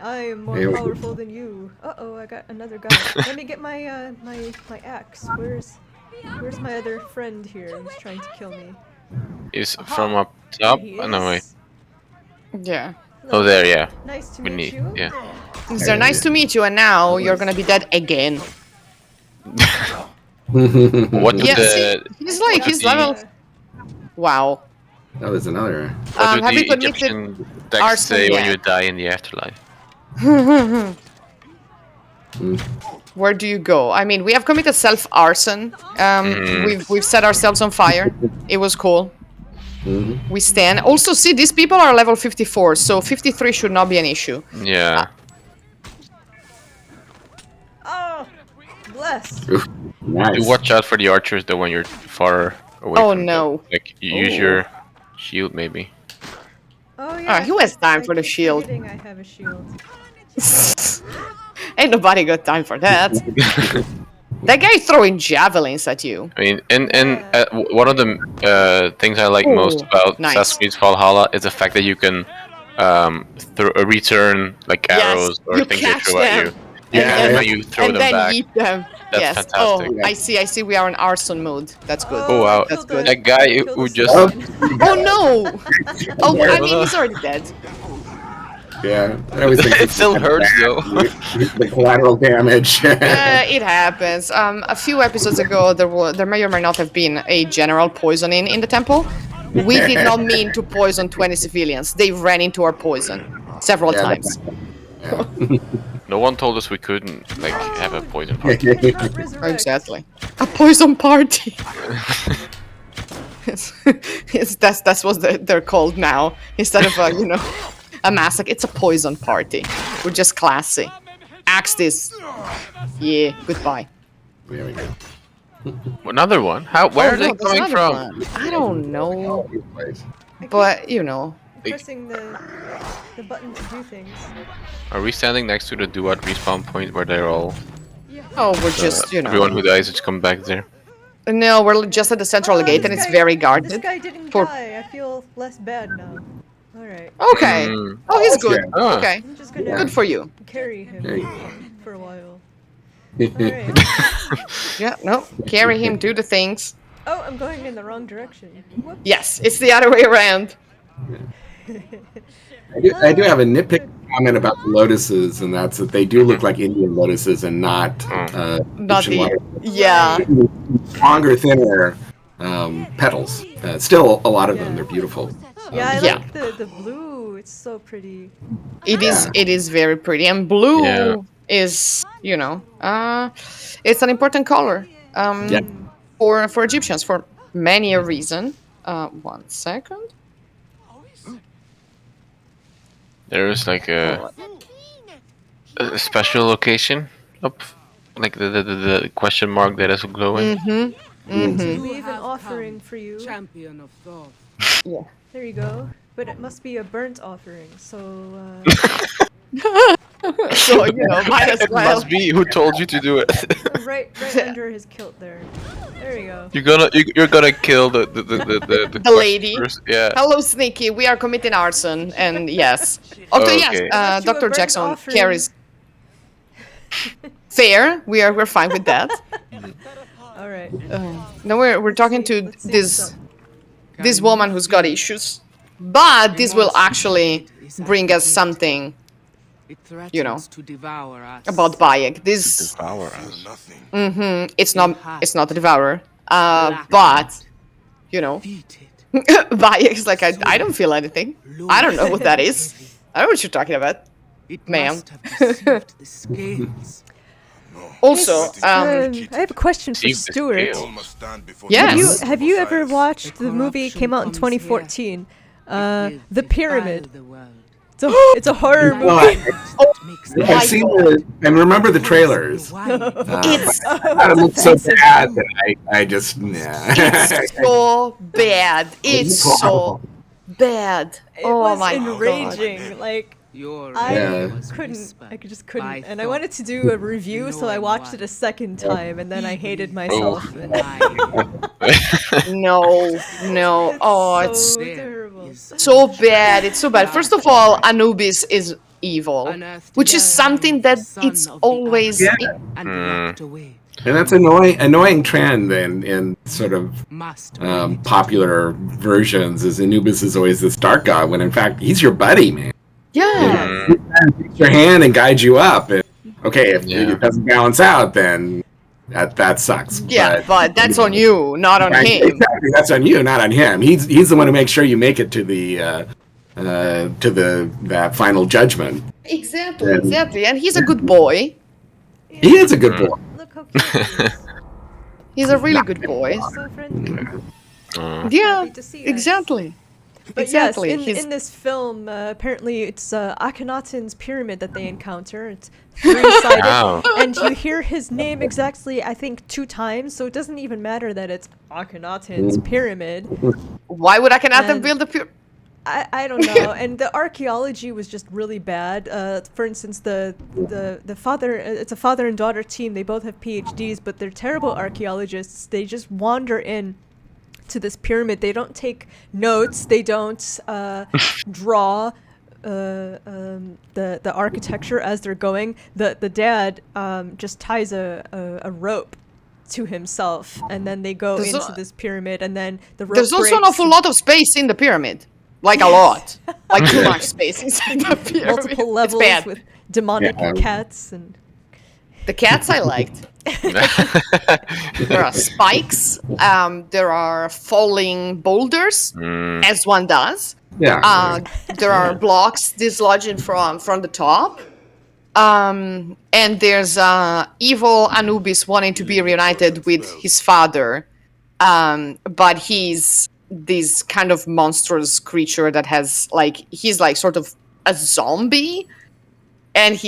I am more Here we go. powerful than you. Uh-oh, I got another guy. Let me get my my axe. Where's my other friend here who's trying to kill me? He's from up top. There he Oh, no wait. is. Yeah. Oh, there, yeah. Nice to We meet need. you. Yeah. So nice to meet you, and now you're gonna be dead again. What do Yeah, the see, he's like he's level. Wow. Oh, there's another. what do have the you committed Egyptian texts arson say when yet? you die in the afterlife? Where do you go? I mean, we have committed self-arson. We've set ourselves on fire. It was cool. We stand. Also, see, these people are level 54, so 53 should not be an issue. Yeah. Oh, bless. Oof, nice. You watch out for the archers though when you're far away. Oh, from no. them. Like you use your shield maybe. Oh yeah. who has time I for the keep shield? forgetting I have a shield. Ain't nobody got time for that. That guy throwing javelins at you. I mean, and one of the things I like most Ooh, about nice. Assassin's Creed Valhalla is the fact that you can return like Yes, arrows or you things they catch throw at them. you. Yeah, and yeah. then you throw and them then back. eat them. That's yes. fantastic. Oh, I see. We are in arson mode. That's good. Oh, wow. That's Killed good. the- That guy killed who the just skeleton. Oh no! Oh, I Yeah. mean, he's already dead. Yeah, I always think it still hurts though. the collateral damage. It happens. A few episodes ago, there may or may not have been a general poisoning in the temple. We did not mean to poison 20 civilians. They ran into our poison several Yeah, times. No one told us we couldn't like have a poison party. Cannot resurrect. Exactly. A poison party. That's what they're called now. Instead of a massacre, it's a poison party. We're just classy. Axe this. Yeah. Goodbye. There we go. Another one? How? Where Oh, are they no, there's coming another from? one. I don't know, I keep but pressing the button to do things. Are we standing next to the duat respawn point where they're all? Oh, we're just Everyone who dies is come back there. No, we're just at the central gate, and this it's guy- very This guarded. guy didn't For- die. I feel less bad now. Alright. Okay. Mm. Oh, he's good. Ah. Okay. I'm just gonna Good for you. carry There you him for a while. Alright. Yeah. No. Carry him. Do the things. Oh, I'm going in the wrong direction. Whoops. Yes, it's the other way around. I do have a nitpick comment about the lotuses, and that's that they do look like Indian lotuses and not Not Egyptian the. lotuses. Yeah. Longer, thinner petals. Still, a lot of them. They're beautiful. Yeah, I Yeah. like the blue. It's so pretty. It is. Yeah. It is very pretty, and blue Yeah. is. It's an important color. Yeah. For Egyptians for many a reason. 1 second. There is like a special location up like the question mark that is glowing. Leave an offering for you. Champion of Thoth. Yeah. There you go. But it must be a burnt offering, so So might as It well. must be. Who told you to do it? right under his kilt there. There you go. You're gonna kill the The lady. person. Yeah. Hello, Sneaky. We are committing arson, and yes. Okay. Yes, Unless you Dr. burnt Jackson offering. carries. Fair. We're fine with that. All right. Now we're talking to Let's see what's this woman who's got issues, but this will actually bring us something It threatens to devour us. about Bayek. This Devour us. Nothing. it's not a devourer, but Defeat it. Bayek is like I don't feel anything. I don't know what that is. I don't know what you're talking about. It Ma'am. must have deceived the scales. Also, I have a question for Steve the Stuart. Scale. All must stand before Yes. Have you ever Osiris. watched the movie? Came out in 2014. The Pyramid. The world. It's a horror No, movie. I've seen and remember the trailers. it's It looks so bad that I just it's so bad. It's so bad. It Oh was my god. enraging. Like Your I name was couldn't. whispered I just couldn't. by And I wanted to do a review, so I watched it a second time, and then I hated myself. And No. Oh, so it's terrible. so bad. It's so bad. First of all, Anubis is evil, which is something that it's always. and walked away. and that's annoying trend in sort of Must popular versions is Anubis is always this dark god when in fact he's your buddy, man. Yeah. He takes your hand and guides you up. And, okay, if it doesn't balance out, then that sucks. Yeah, but that's on you, not on Right, him. exactly, that's on you, not on him. He's the one who makes sure you make it to the that final judgment. Exactly. And he's a good boy. He is a good boy. Look how cute he is. He's a really good boy. So friendly. Yeah, Happy to see us. exactly. But Exactly, yes, he's- in this film, apparently it's Akhenaten's pyramid that they encounter. It's three-sided, Wow. and you hear his name exactly, I think, 2 times. So it doesn't even matter that it's Akhenaten's pyramid. Why would Akhenaten And- build a pyramid? I don't know. And the archaeology was just really bad. For instance, the father, it's a father and daughter team. They both have PhDs, but they're terrible archaeologists. They just wander in to this pyramid. They don't take notes. They don't draw the architecture as they're going. The dad just ties a rope to himself, and then they go There's into a- this pyramid, and then the rope There's also an breaks. awful lot of space in the pyramid. Like a lot. Like too much space inside the pyramid. Multiple levels It's bad. with demonic Yeah. cats and The cats I liked. There are spikes. There are falling boulders, as one does. Yeah. There are blocks dislodging from the top. And there's evil Anubis wanting to be reunited with his father. But he's this kind of monstrous creature that has he's like sort of a zombie, and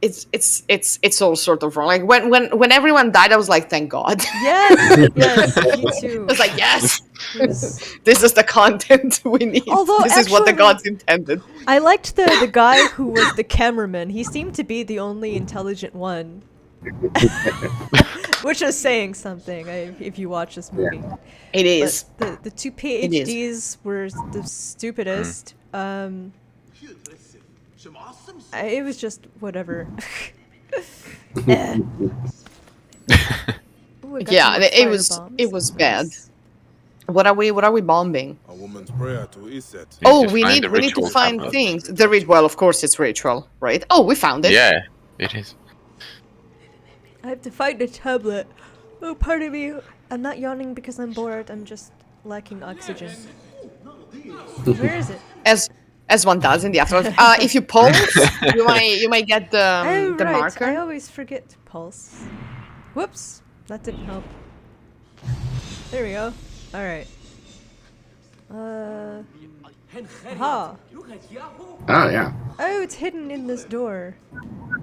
it's all sort of wrong. Like when everyone died, I was like, thank God. yes, me too. I was like, yes, It was- this is the content we need. Although, this is what the actually- gods intended. I liked the guy who was the cameraman. He seemed to be the only intelligent one. Which is saying something if you watch this movie. It is. But the 2 PhDs were the stupidest. It was just whatever. Ooh, I got Yeah, some it was firebombs. bad. What are we bombing? A woman's prayer to Iset. Oh, to we find need the we need to ritual find tablet. things. Well, of course it's ritual, right? Oh, we found it. Yeah, it is. I have to find a tablet. Oh, pardon me. I'm not yawning because I'm bored. I'm just lacking oxygen. Where is it? As one does in the afterlife. If you pulse, you might get the Oh, the right. I marker. always forget to pulse. Whoops. That didn't help. There we go. All right. Aha. Oh yeah. Oh, it's hidden in this door.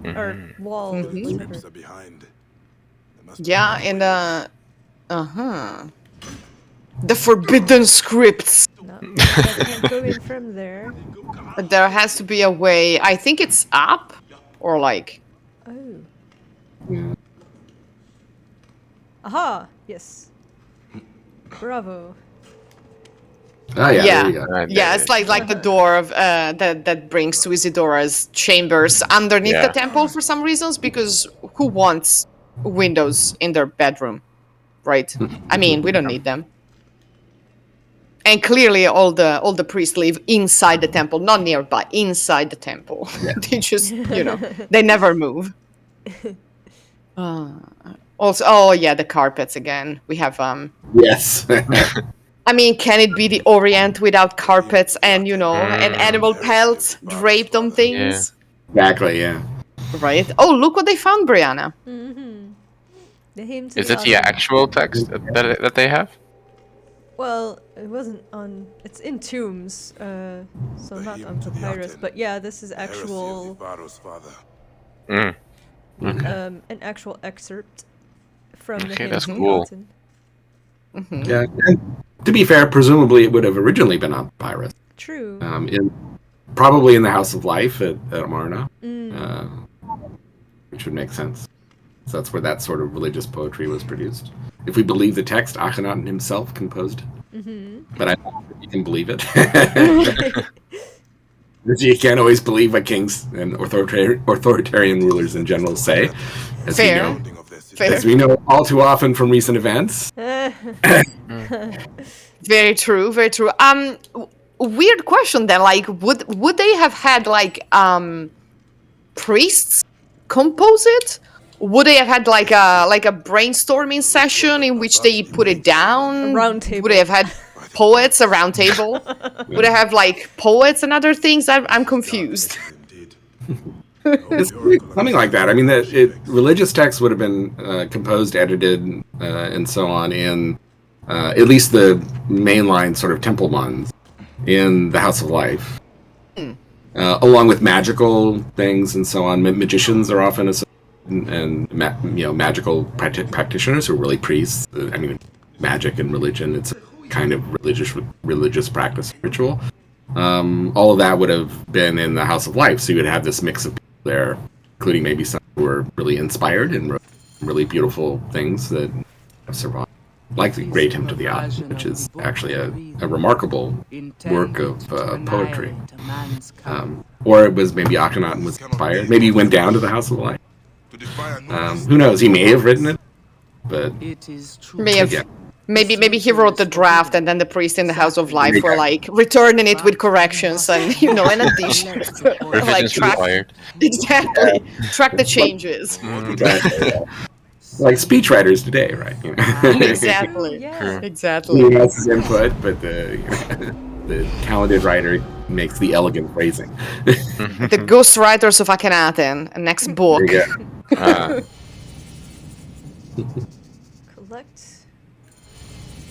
Or wall. The whatever. scribes are behind. Yeah, and the forbidden scripts. No, I can't go in from there. But there has to be a way. I think it's up or like. Oh. Aha! Yes. Bravo. Oh yeah, Yeah. there you go. Right, Yeah, there it's like the door of that brings to Isidora's chambers underneath Yeah. the temple for some reasons, because who wants windows in their bedroom, right? I mean, we don't need them. And clearly, all the priests live inside the temple, not nearby, inside the temple. They just, they never move. Also, oh yeah, the carpets again. We have Yes. I mean, can it be the Orient without carpets and, and animal pelts draped on things? Exactly. Yeah. Right? Oh, look what they found, Briana. Mm-hmm. The hymn to Is the it the Aten. actual text that they have? Well, it wasn't on. It's in tombs, so not on papyrus. But yeah, this is actual, Pharaoh's father. Mm. an actual excerpt from the Okay, hymn that's to the cool. Aten. Yeah. And to be fair, presumably it would have originally been on papyrus. True. Probably in the House of Life at Amarna, Mm. which would make sense. So that's where that sort of religious poetry was produced. If we believe the text, Akhenaten himself composed it. Mm-hmm. But I don't know if you can believe it. You can't always believe what kings and authoritarian rulers in general say. As we Fair. know. Fair. As we know all too often from recent events. Very true, very true. Weird question then. Like, would they have had priests compose it? Would they have had like a brainstorming session in which they put it down? A round table. Would they have had poets, a round table? Would they have like poets and other things? I'm confused. It's something like that. I mean, religious texts would have been composed, edited, and so on in at least the mainline sort of temple ones in the House of Life, along with magical things and so on. Magicians are often magical practitioners who are really priests. I mean, magic and religion, it's a kind of religious practice, ritual. All of that would have been in the House of Life, so you would have this mix of people there, including maybe some who were really inspired and wrote really beautiful things that have survived. Like the Great Hymn to the Aten, which is actually a remarkable work of poetry. Or it was maybe Akhenaten was inspired. Maybe he went down to the House of Life. Who knows? He may have written it, but Maybe he wrote the draft, and then the priests in the House of Life were like returning it with corrections and an addition. Like track exactly track the changes. Like speechwriters today, right? Exactly. Yeah. Exactly. Who else's input, but the talented writer makes the elegant phrasing. The ghostwriters of Akhenaten, next book. There you go. Collect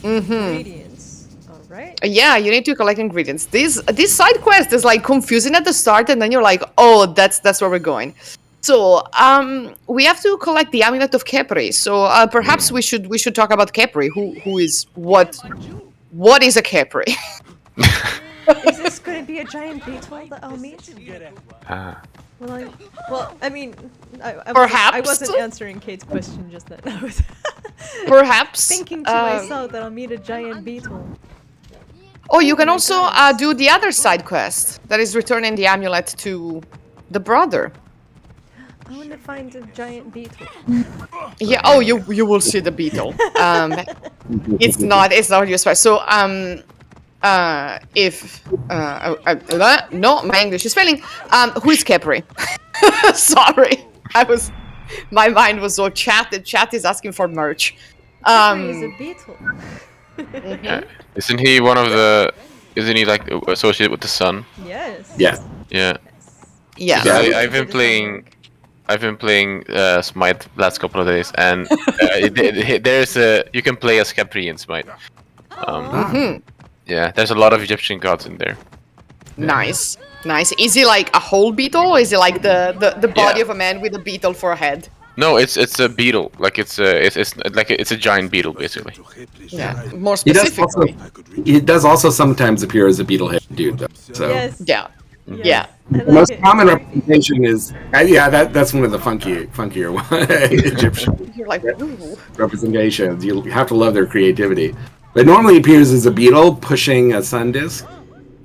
ingredients. All right. Yeah, you need to collect ingredients. This side quest is like confusing at the start, and then you're like, oh, that's where we're going. So, we have to collect the amulet of Khepri. So, perhaps we should talk about Khepri. Who is what? What is a Khepri? Is this going to be a giant beetle that I'll meet? Well, I mean, I wasn't answering Kate's question just then. I was Perhaps thinking to myself that I'll meet a giant beetle. Oh, you can also do the other side quest that is returning the amulet to the brother. I want to find a giant beetle. Yeah. Oh, you will see the beetle. It's not useful. So no, my English is failing. Who is Khepri? Sorry, my mind was so chat. The chat is asking for merch. Khepri is a beetle. Isn't he one of the? Isn't he like associated with the sun? Yes. Yeah. Yeah. Yeah. Yeah, I've been playing Smite last couple of days, and you can play as Khepri in Smite. Yeah, there's a lot of Egyptian gods in there. Nice. Is he like a whole beetle, or is he like the body of a man with a beetle for a head? No, it's a beetle. Like it's a giant beetle basically. Yeah, more He does also, specifically. he does also sometimes appear as a beetle-headed dude, though. So Yes. Yeah, Yes. yeah. I the like most it. common representation is that's one of the funkier Egyptian You're like, ooh. representations. You have to love their creativity. But normally appears as a beetle pushing a sun disk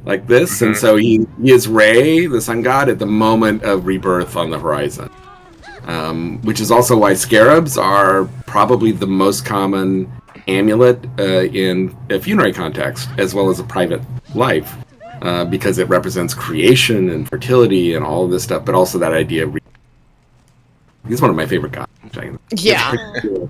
like this, and so he is Re, the sun god, at the moment of rebirth on the horizon. Which is also why scarabs are probably the most common amulet in a funerary context, as well as a private life, because it represents creation and fertility and all of this stuff, but also that idea of he's one of my favorite gods. Yeah.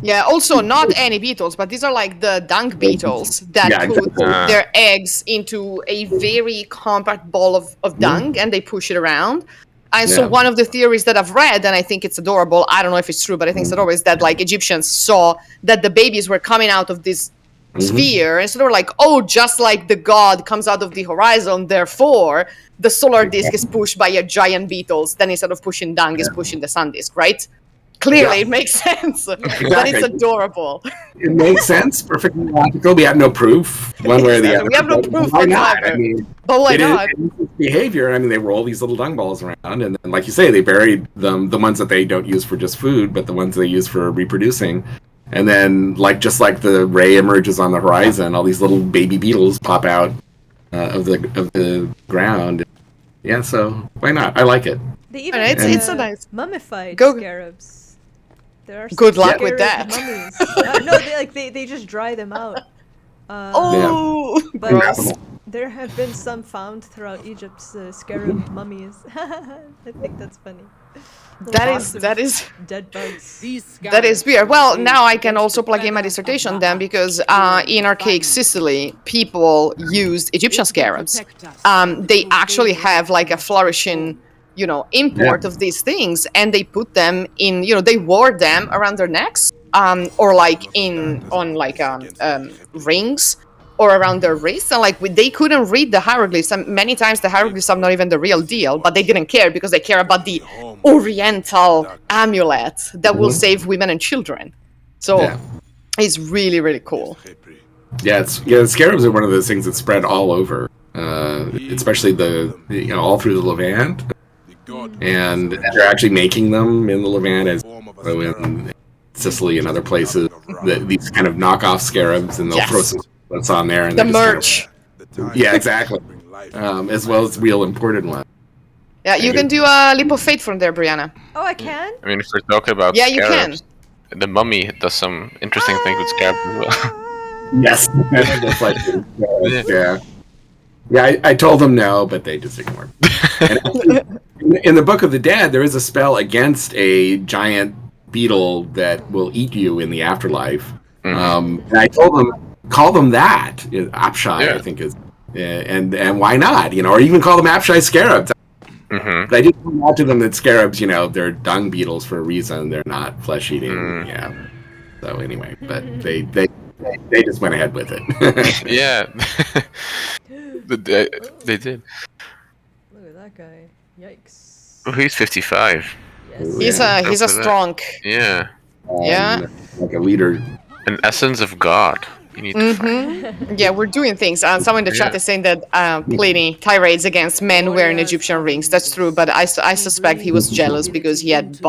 Yeah, also not any beetles, but these are like the dung beetles that Yeah, put exactly. their eggs into a very compact ball of dung and they push it around. And so Yeah. one of the theories that I've read, and I think it's adorable, I don't know if it's true, but I think it's adorable, is that like Egyptians saw that the babies were coming out of this sphere, and so they were like, oh, just like the god comes out of the horizon, therefore the solar disk is pushed by a giant beetles, then instead of pushing dung, is pushing the sun disk, right? Clearly, it makes sense, but it's adorable. It makes sense, perfectly logical. We have no proof one way or the other. We have no but proof why not? whatsoever. I mean, But why not? It is behavior. I mean, they roll these little dung balls around, and then, like you say, they buried them, the ones that they don't use for just food, but the ones they use for reproducing. And then, just like the ray emerges on the horizon, all these little baby beetles pop out of the ground. Yeah, so why not? I like it. They even It's a nice mummified Go- scarabs. There are some Good luck with scarab that. mummies. No, they just dry them out. Oh, But Incredible. there have been some found throughout Egypt's scarab mummies. I think that's funny. that is Dead bugs. that is weird. Well, now I can also plug in my dissertation then, because in archaic Sicily, people used Egyptian scarabs. They actually have like a flourishing, import of these things, and they put them in, they wore them around their necks, or like on rings or around their wrists, and they couldn't read the hieroglyphs, and many times the hieroglyphs are not even the real deal, but they didn't care because they care about the oriental amulet that will save women and children. So it's really, really cool. Yeah, scarabs are one of those things that spread all over, especially all through the Levant, and they're actually making them in the Levant as well in Sicily and other places. These kind of knockoff scarabs, and they'll throw some what's on there and The merch. Yeah, exactly. As well as real imported ones. Yeah, you can do a leap of faith from there, Briana. Oh, I can? I mean, if we're talking about Yeah, you scarabs, the mummy does some interesting things with scarabs as well. Yes. Yeah, I told them no, but they just ignored me. In the Book of the Dead, there is a spell against a giant beetle that will eat you in the afterlife. And I told them, call them that. Apshai, I think is. And why not? Or even call them Apshai scarabs. But I did point out to them that scarabs, they're dung beetles for a reason. They're not flesh eating. Yeah. So anyway, but they just went ahead with it. Yeah. They did. Look at that guy. Yikes. Oh, he's 55. Yes. He's a strong. Yeah. Yeah. Like a leader. An essence of God. You need to find. Yeah, we're doing things. Someone in the chat is saying that Pliny tirades against men wearing Egyptian rings. That's true, but I suspect he was jealous because he had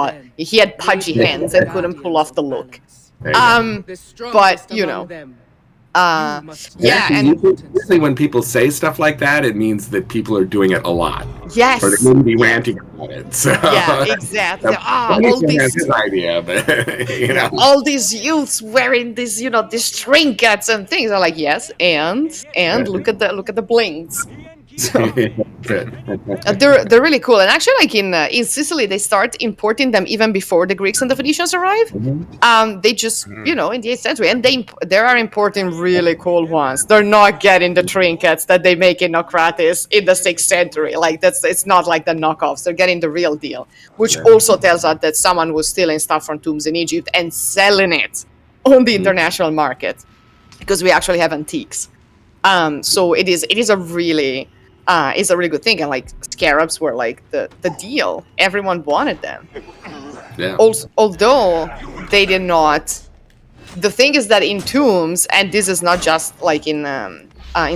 pudgy hands and couldn't pull off the look. But yeah, and usually when people say stuff like that, it means that people are doing it a lot. yes, Or they're going to be ranting about it. So yeah, exactly. that's his idea, but all these youths wearing these, these trinkets and things are like, yes, and look at the blings. So, they're really cool, and actually, like in Sicily, they start importing them even before the Greeks and the Phoenicians arrive. They just in the 8th century, and they are importing really cool ones. They're not getting the trinkets that they make in Naucratis in the 6th century. Like it's not like the knockoffs. They're getting the real deal, which also tells us that someone was stealing stuff from tombs in Egypt and selling it on the international market, because we actually have antiques. So it is a really good thing, and like scarabs were like the deal. Everyone wanted them. Yeah. Although they did not. The thing is that in tombs, and this is not just like in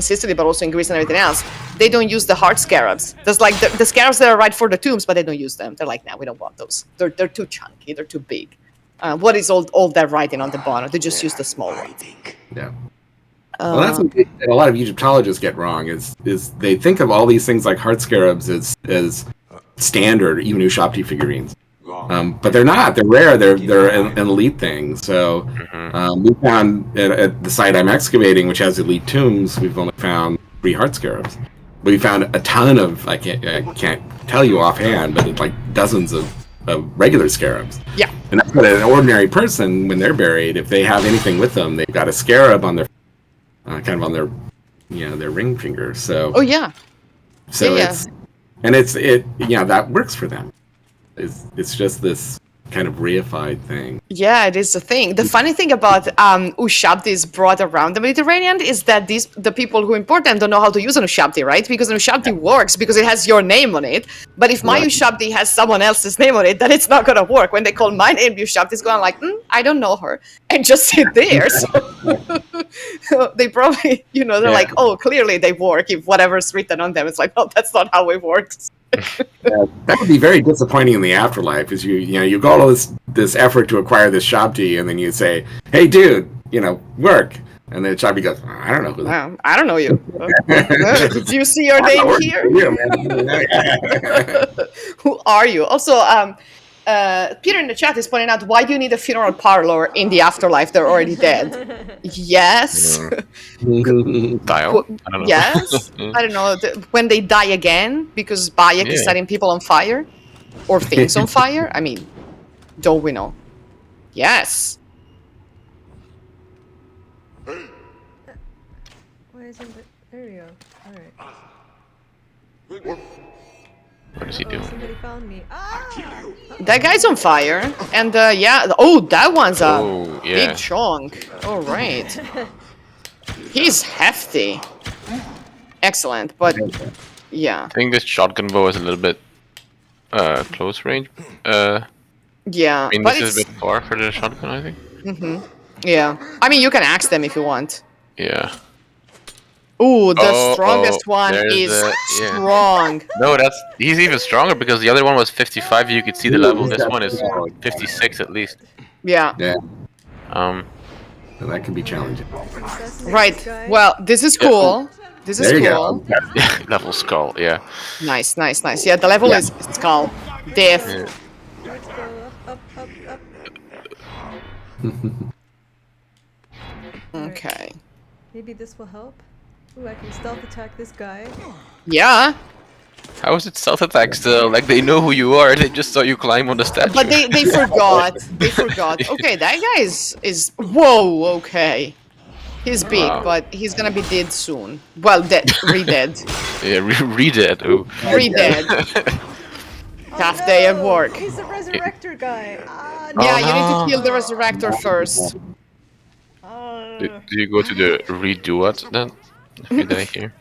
Sicily, but also in Greece and everything else, they don't use the hard scarabs. There's like the scarabs that are right for the tombs, but they don't use them. They're like, nah, we don't want those. They're too chunky. They're too big. What is all that writing on the bottom? They just use the small ones. Yeah. Well, that's what a lot of Egyptologists get wrong. Is they think of all these things like heart scarabs as standard even Ushabti figurines, but they're not. They're rare. They're an elite thing. So we found at the site I'm excavating, which has elite tombs, we've only found 3 heart scarabs. We found a ton of I can't tell you offhand, but it's like dozens of regular scarabs. Yeah. And that's what an ordinary person, when they're buried, if they have anything with them, they've got a scarab on their kind of on their, their ring finger. So. Oh yeah. So yeah, that works for them. It's just this kind of reified thing. Yeah, it is a thing. The funny thing about Ushabtis brought around the Mediterranean is that the people who import them don't know how to use an Ushabti, right? Because an Ushabti works because it has your name on it. But if my Ushabti has someone else's name on it, then it's not gonna work. When they call my name Ushabti, it's going like, I don't know her, and just sit there. So they probably, they're like, oh, clearly they work if whatever's written on them. It's like, no, that's not how it works. That would be very disappointing in the afterlife. Is you go all this effort to acquire this Shabti, and then you say, "Hey, dude, work," and then Shabti goes, "I don't know who that." I don't know you. Do you see your name here? Who are you? Also, Peter in the chat is pointing out, why do you need a funeral parlor in the afterlife? They're already dead. Yes. Dial? I don't know. Yes. I don't know. When they die again, because Bayek is setting people on fire? Or things on fire? I mean, don't we know? Yes. Why isn't it? There we go. Alright. What is he doing? Somebody found me. Ah! That guy's on fire. And that one's a yeah. big chunk. All right. He's hefty. Excellent, but yeah. I think this shotgun bow is a little bit close range. Yeah, I mean, but this is a bit far for the shotgun, I think. Yeah. I mean, you can axe them if you want. Yeah. Ooh, the strongest one is strong. No, he's even stronger because the other one was 55. You could see the level. This one is 56 at least. Yeah. Yeah. So that can be challenging. Right. Well, this is cool. This is There you cool. go. Level skull, yeah. Nice. Yeah, the level is skull. Death. Yeah. Let's go up. Okay. Maybe this will help. Ooh, I can stealth attack this guy. Yeah. How is it stealth attack still? Like they know who you are. They just saw you climb on the statue. But they forgot. They forgot. Okay, that guy is whoa. Okay. He's big, but he's gonna be dead soon. Well, dead. Re-dead. Yeah, re-dead. Ooh. Re-dead. Tough day at work. He's a resurrector guy. Yeah, you need to kill the resurrector first. Do you go to the redo it then? If you die here.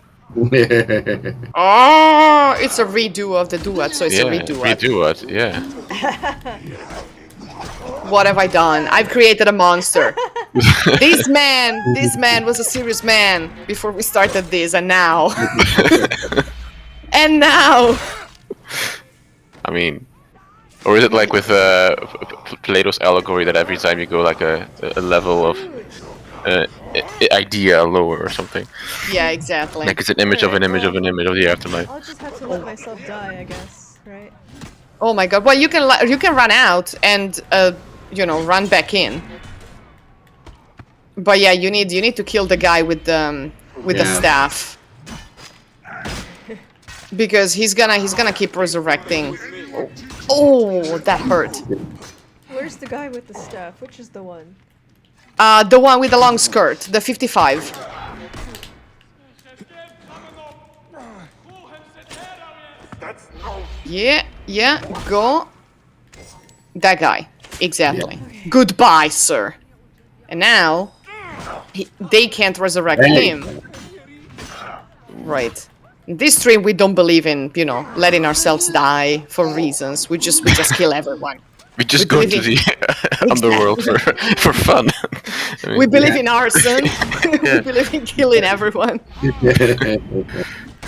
Oh, it's a redo of the duet, so it's a redo. Redo it, yeah. What have I done? I've created a monster. This man was a serious man before we started this, and now. And now. I mean, or is it like with Plato's allegory that every time you go like a level of idea lower or something? Yeah, exactly. Like it's an image of an image of an image of the afterlife. I'll just have to let myself die, I guess, right? Oh my god! Well, you can run out and run back in. But yeah, you need to kill the guy with the staff, because he's gonna keep resurrecting. Oh, that hurt. Where's the guy with the staff? Which is the one? The one with the long skirt, the 55. Yeah, go. That guy, exactly. Yeah. Goodbye, sir. And now, they can't resurrect him. Right. In this stream, we don't believe in, letting ourselves die for reasons. We just kill everyone. We just We go believe to in- the underworld for fun. I mean, We believe in arson. We believe in killing everyone.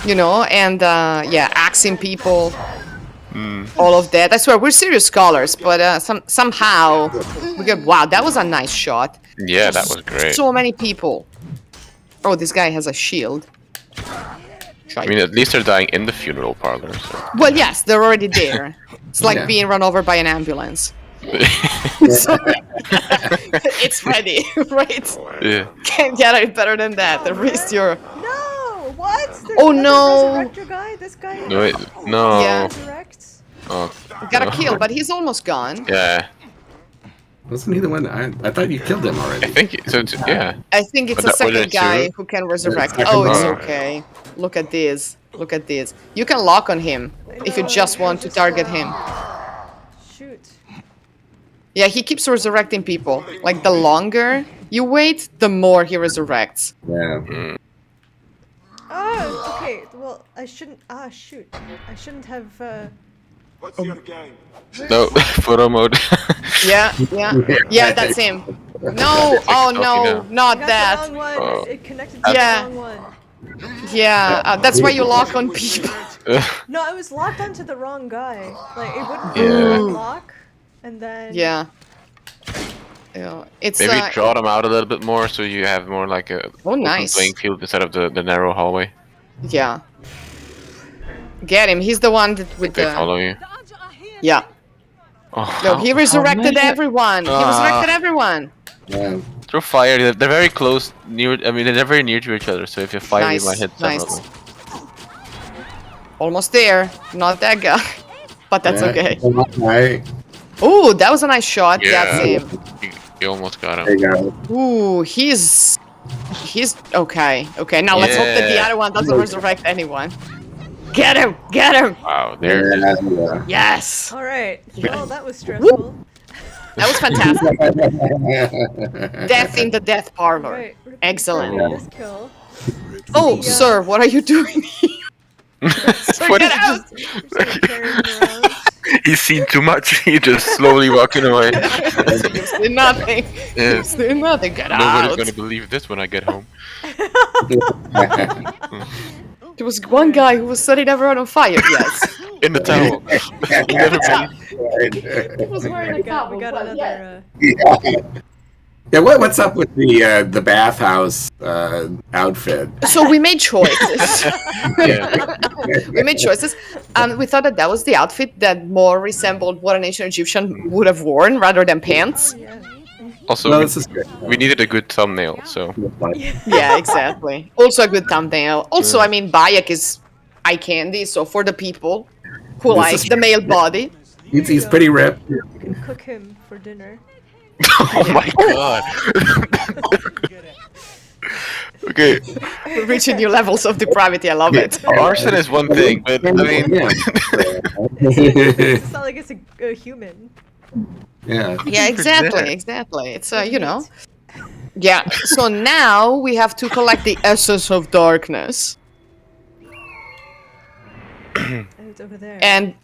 You know, and axing people. All of that. I swear, we're serious scholars, but somehow we get. Wow, that was a nice shot. yeah, that was great. So many people. Oh, this guy has a shield. I mean, at least they're dying in the funeral parlor. So. Well, yes, they're already there. It's like Yeah. being run over by an ambulance. So, it's ready, right? Yeah. Can't get it better than that. At least you're. No! What? There's Oh, another no. resurrector guy? This guy No, wait, no. Yeah. resurrects? Oh, Got a no. kill, but he's almost gone. Yeah, Wasn't he the one? I thought you killed him I already. think so. Yeah. I think it's But a that wasn't second guy two? who can resurrect. Second Oh, it's guy. okay. Look at this. Look at this. You can lock on him if you just want to target him. Shoot. Yeah, he keeps resurrecting people. Like, the longer you wait, the more he resurrects. Yeah. Oh, okay. Well, I shouldn't. Ah, shoot. I shouldn't have. No, photo mode. Yeah, yeah, that's him. No, oh no, now. not I got that. the wrong one. Oh. It connected to Yeah. the wrong one. Yeah, that's why you lock on people. No, I was locked onto the wrong guy. Like it wouldn't Yeah. unlock, and then. Yeah. Yeah, it's Maybe draw them out a little bit more so you have more like a open nice. playing field instead of the narrow hallway. Yeah. Get him. He's the one that with They the. follow you. Yeah. Oh, No, he resurrected everyone. He Ah. resurrected everyone. Yeah. Throw fire. They're very close. Near. I mean, they're very near to each other. So if you fire, Nice, you might hit nice. several. Almost there. Not that guy. But that's okay. Right. Ooh, that was a nice shot. Yeah. That's him. You almost got There him. you go. Ooh, he's okay. Okay, now let's hope that the Yeah. other one doesn't resurrect anyone. Get him! Get him! Wow. There. Yeah. Yes! All right. Well, that was stressful. That was fantastic. Death in the death parlor. Right. Excellent. This kill. Oh, Yeah. sir, what are you doing here? Sir, What get is out! Just carrying around. He's seen too much. He's just slowly walking away. You've seen nothing. Yeah. You've seen nothing. Get Nobody's out. gonna believe this when I get home. There was one guy who was setting everyone on fire. Yes. In the towel. You never believe. He was wearing a We got towel, but another. Yeah, what's up with the bathhouse outfit? So we made choices. Yeah. We made choices. We thought that was the outfit that more resembled what an ancient Egyptian would have worn rather than pants. Yeah. Also, No, we, this is good. we needed a good thumbnail, so Yeah, exactly. Also a good thumbnail. Also, I mean, Bayek is eye candy, so for the people who This like is the male body. He's pretty ripped. You can cook him for dinner. oh my god. Okay, We're reaching new levels of depravity. I love it. arson is one thing, but I mean, It's not like it's a human. yeah. Yeah, exactly, exactly. It's you know. Yeah. So now we have to collect the essence of darkness, And it's over there. and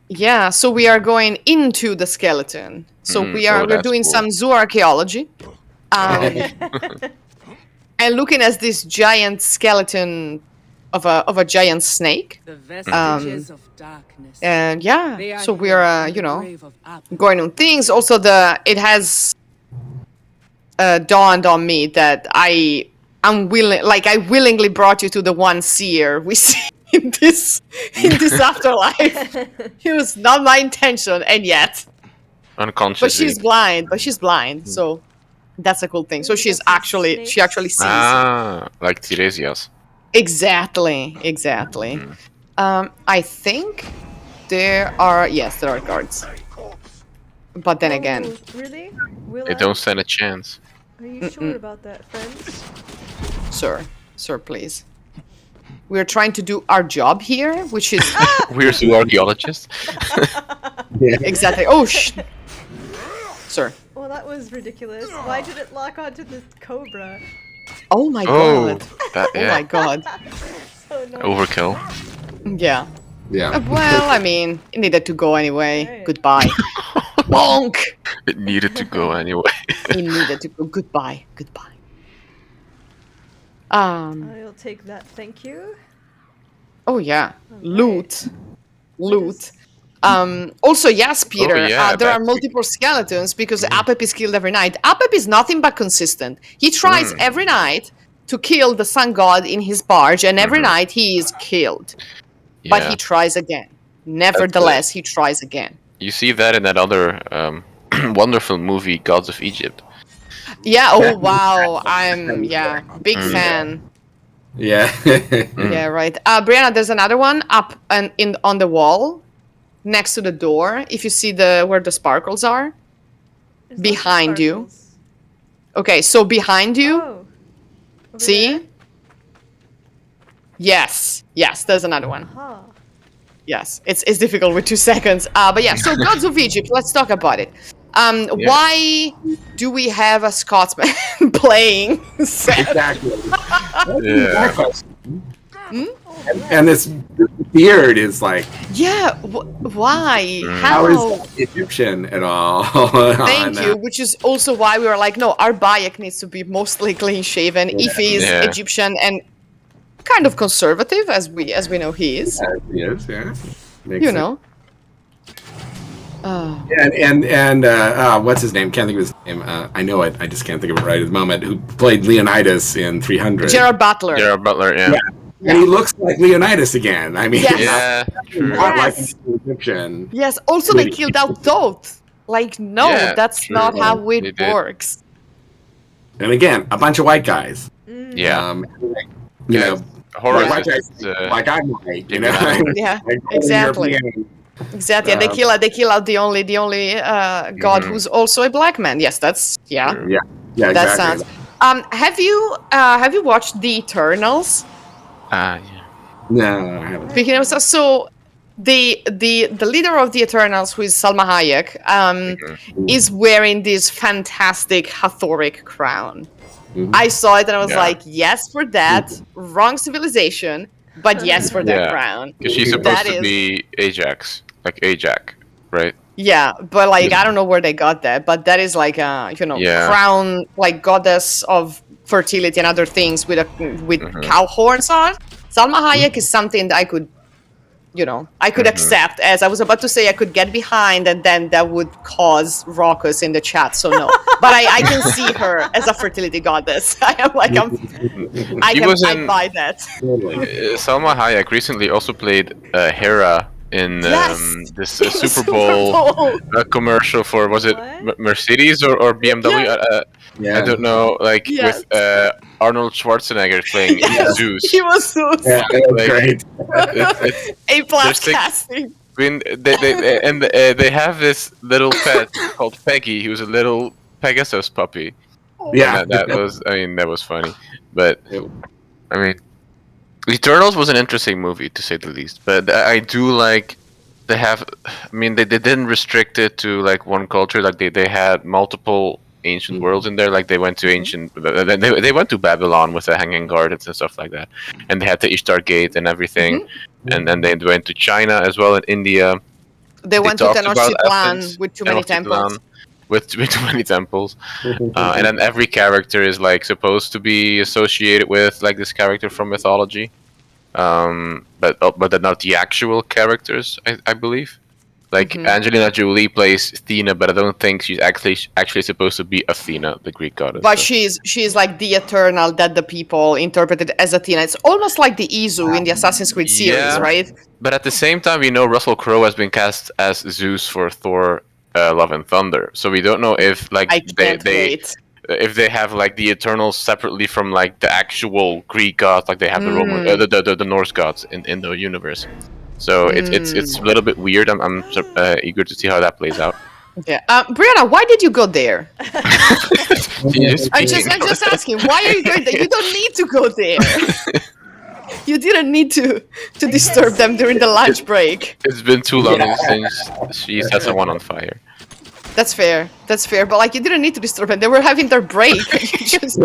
yeah, so we are going into the skeleton. So we're that's doing cool. some zooarchaeology, and looking at this giant skeleton of a giant snake. The vestiges of darkness. And They yeah, are so here we're in you the know grave of Ab- going on things. Also, it has dawned on me that I willingly brought you to the one seer we see in this afterlife. It was not my intention, and yet, but unconsciously. she's blind. So that's a cool thing. So she actually sees. Ah, like Tiresias. Exactly. I think there are guards. But then again, Oh, really? Will They I? don't stand a chance. Are you sure about that, friends? sir, please. We're trying to do our job here, which is We're zoo archaeologists. exactly. Oh, sir. Well, that was ridiculous. Why did it lock onto the cobra? Oh my Oh, god. that, Oh my yeah. god. So annoying. Overkill. Yeah. Yeah. Well, I mean, it needed to go anyway. Right. Goodbye. bonk. It needed to go anyway. He needed to go. Goodbye. I'll take that, thank you. Oh yeah, All loot. Just- Also, yes, Peter. yeah, there are that's- multiple skeletons because Apep is killed every night. Apep is nothing but consistent. He tries every night to kill the sun god in his barge, and every night he is killed. But Yeah. he tries again. Nevertheless, he tries again. You see that in that other wonderful movie, Gods of Egypt. Yeah. Oh wow. I'm big fan. Yeah. Yeah. Right. Briana, there's another one up and on the wall, next to the door. If you see where the sparkles are, There's lots of behind you. sparkles. Okay. So behind you. Oh. Over See? there? Yes. There's another one. Huh. Yes, it's difficult with 2 seconds. But yeah, so Gods of Egypt, let's talk about it. Why do we have a Scotsman playing Seth? Exactly. Yeah. And this beard is like, Yeah, why? how is How? that Egyptian at all? Thank you, which is also why we were like, no, our Bayek needs to be mostly clean shaven if he's Yeah. Egyptian and kind of conservative, as we know he is. Yes, yeah. Makes You it- know. And what's his name? Can't think of his name. I know it. I just can't think of it right at the moment. Who played Leonidas in 300? Gerard Butler. Gerard Butler, yeah. And he looks like Leonidas again. I mean, Yes. Yeah, true. not like Yes. an Egyptian. Yes, also they Really. killed out Thoth. Like, no, Yeah, that's true. not how They it did. works. And again, a bunch of white guys. Yeah. You Yeah. know, Horror white guys, is like I'm white. You know, Yeah. Yeah, Like, exactly. European. Exactly. And they kill out the only god who's also a black man. Yes, that's Yeah, that exactly. sounds. Have you watched The Eternals? Yeah. No, I haven't. Speaking of so the leader of the Eternals, who is Salma Hayek, is wearing this fantastic Hathoric crown. I saw it and I was Yeah. like, yes for that. Wrong civilization, but yes for that Yeah. crown. Because she's That supposed to is- be Ajax. Like Ajax, right? Yeah, but like I don't know where they got that, but that is like a Yeah. crown, like goddess of fertility and other things with cow horns on. Salma Hayek is something that I could accept. As I was about to say, I could get behind, and then that would cause raucous in the chat. So no, but I can see her as a fertility goddess. I buy that. Salma Hayek recently also played Hera in Yes! this Super Bowl commercial for, was it What? Mercedes or BMW? Yeah. I don't know, like Yes. with Arnold Schwarzenegger playing Zeus. He was so Yeah, that was Like- great. It's A plus There's six- casting. when they have this little pet called Peggy, who's a little Pegasus puppy. Yeah, And that was funny. But I mean, Eternals was an interesting movie to say the least. But I do like they didn't restrict it to like one culture. Like they had multiple ancient worlds in there. Like they went to they went to Babylon with the Hanging Gardens and stuff like that, and they had the Ishtar Gate and everything. And then they went to China as well, and India. They went to talked about Tenochtitlan Athens, with too many temples. Tenochtitlan, with too many temples. And then every character is like supposed to be associated with like this character from mythology, but they're not the actual characters. I believe. Like Angelina Jolie plays Athena, but I don't think she's actually supposed to be Athena, the Greek goddess. But so. she's like the eternal that the people interpreted as Athena. It's almost like the Izu in the Assassin's Creed series, Yeah. right? But at the same time, we know Russell Crowe has been cast as Zeus for Thor: Love and Thunder. So we don't know if like I can't wait. if they have like the Eternals separately from like the actual Greek gods, like they have the Roman, the Norse gods in the universe. So it's a little bit weird. I'm eager to see how that plays out. Yeah. Briana, why did you go there? Just I'm speaking- just asking. Why are you going there? You don't need to go there. You didn't need to disturb them during the lunch break. It's been too long since she set someone on fire. That's fair. That's fair. But like, you didn't need to disturb them. They were having their break. You just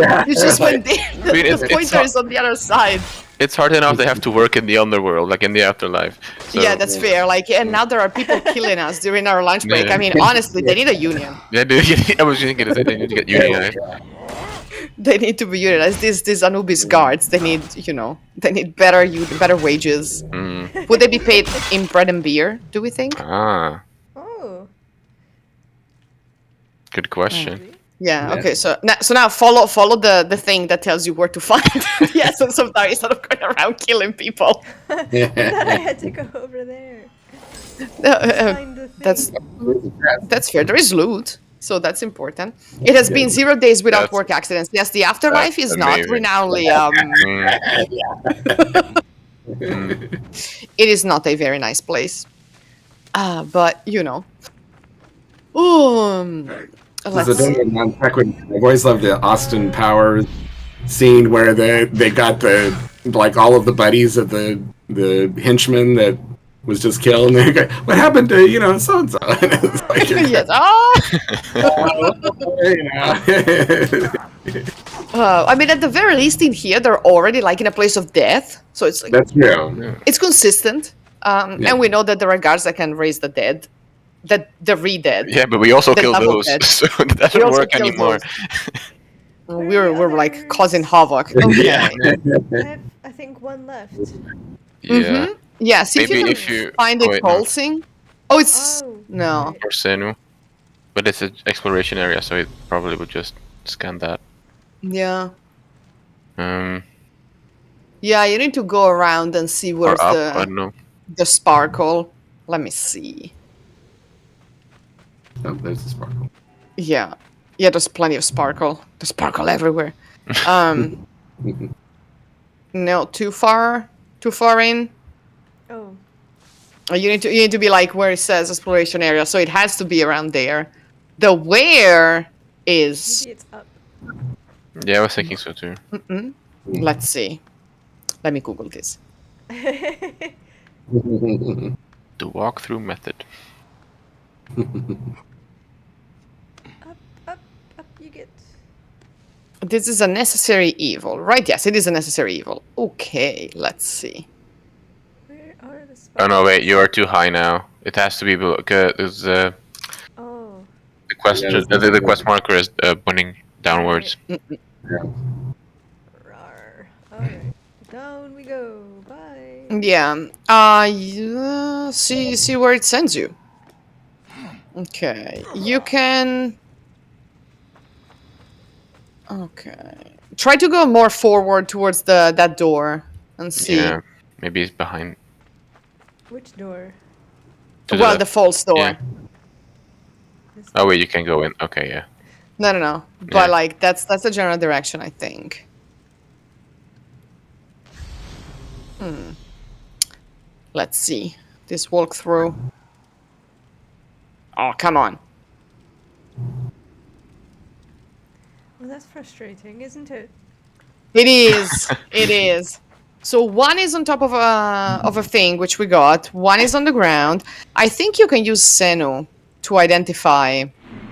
went there. I mean, The pointer is on the other side. It's hard enough they have to work in the underworld, like in the afterlife. So, Yeah, that's fair. Like, and now there are people killing us during our lunch break. Yeah. I mean, honestly, they need a union. Yeah, dude, I was thinking that they need to get unionized. They need to be unionized. These Anubis guards, they need, they need better wages. Mm. Would they be paid in bread and beer, do we think? Ah, Oh. good question. Yeah, okay, so now follow the thing that tells you where to find the essence of Dar instead of going around killing people. I thought I had to go over there. Uh, Find the thing. that's fair. There is loot, so that's important. It has been 0 days without That's- work accidents. Yes, the afterlife that's is not amazing. renownedly it is not a very nice place. But This let's is a see. total non sequitur. I've always loved the Austin Powers scene where they got the all of the buddies of the henchman that was just killed, and they go, "What happened to so and so?" Yes. I mean, at the very least, in here, they're already like in a place of death, so it's like That's true. it's consistent. And we know that there are guards that can raise the dead, the re-dead. Yeah, but we also The kill double those, dead. so it We doesn't also work kill anymore. We're like causing havoc. Okay. Yeah. I have, I think, one left. Yeah. Yeah. See Maybe if if you you- can find oh, it wait, no. pulsing. Oh, it's Oh. no. right. Or Senu. But it's an exploration area, so it probably would just scan that. Yeah. Um, Yeah, you need to go around and see or where's up, I don't know. the sparkle. Let me see. Oh, there's the sparkle. Yeah. Yeah, there's plenty of sparkle. There's sparkle everywhere. No, too far in. Oh. You need to be like where it says exploration area, so it has to be around there. The where is Maybe it's up. Yeah, I was thinking so too. let's see. Let me Google this. The walkthrough method. Up you get. This is a necessary evil, right? Yes, it is a necessary evil. Okay, let's see. Where are the Oh no, sparkles? wait, you are too high now. It has to be below. There's Oh. the quest. Yeah, The quest marker is pointing downwards. Rawr. Alright. Down we go. Bye. Yeah. Yeah, see where it sends you. Okay. You can. Okay. Try to go more forward towards that door and see. Yeah, maybe it's behind. Which door? To Well, left. the false door. Yeah. This Oh wait, you can go in. Okay, yeah. No. But Yeah. like that's the general direction, I think. Let's see. This walkthrough. Oh, come on. Well, that's frustrating, isn't it? It is. It is. So one is on top of a thing which we got. One is on the ground. I think you can use Senu to identify.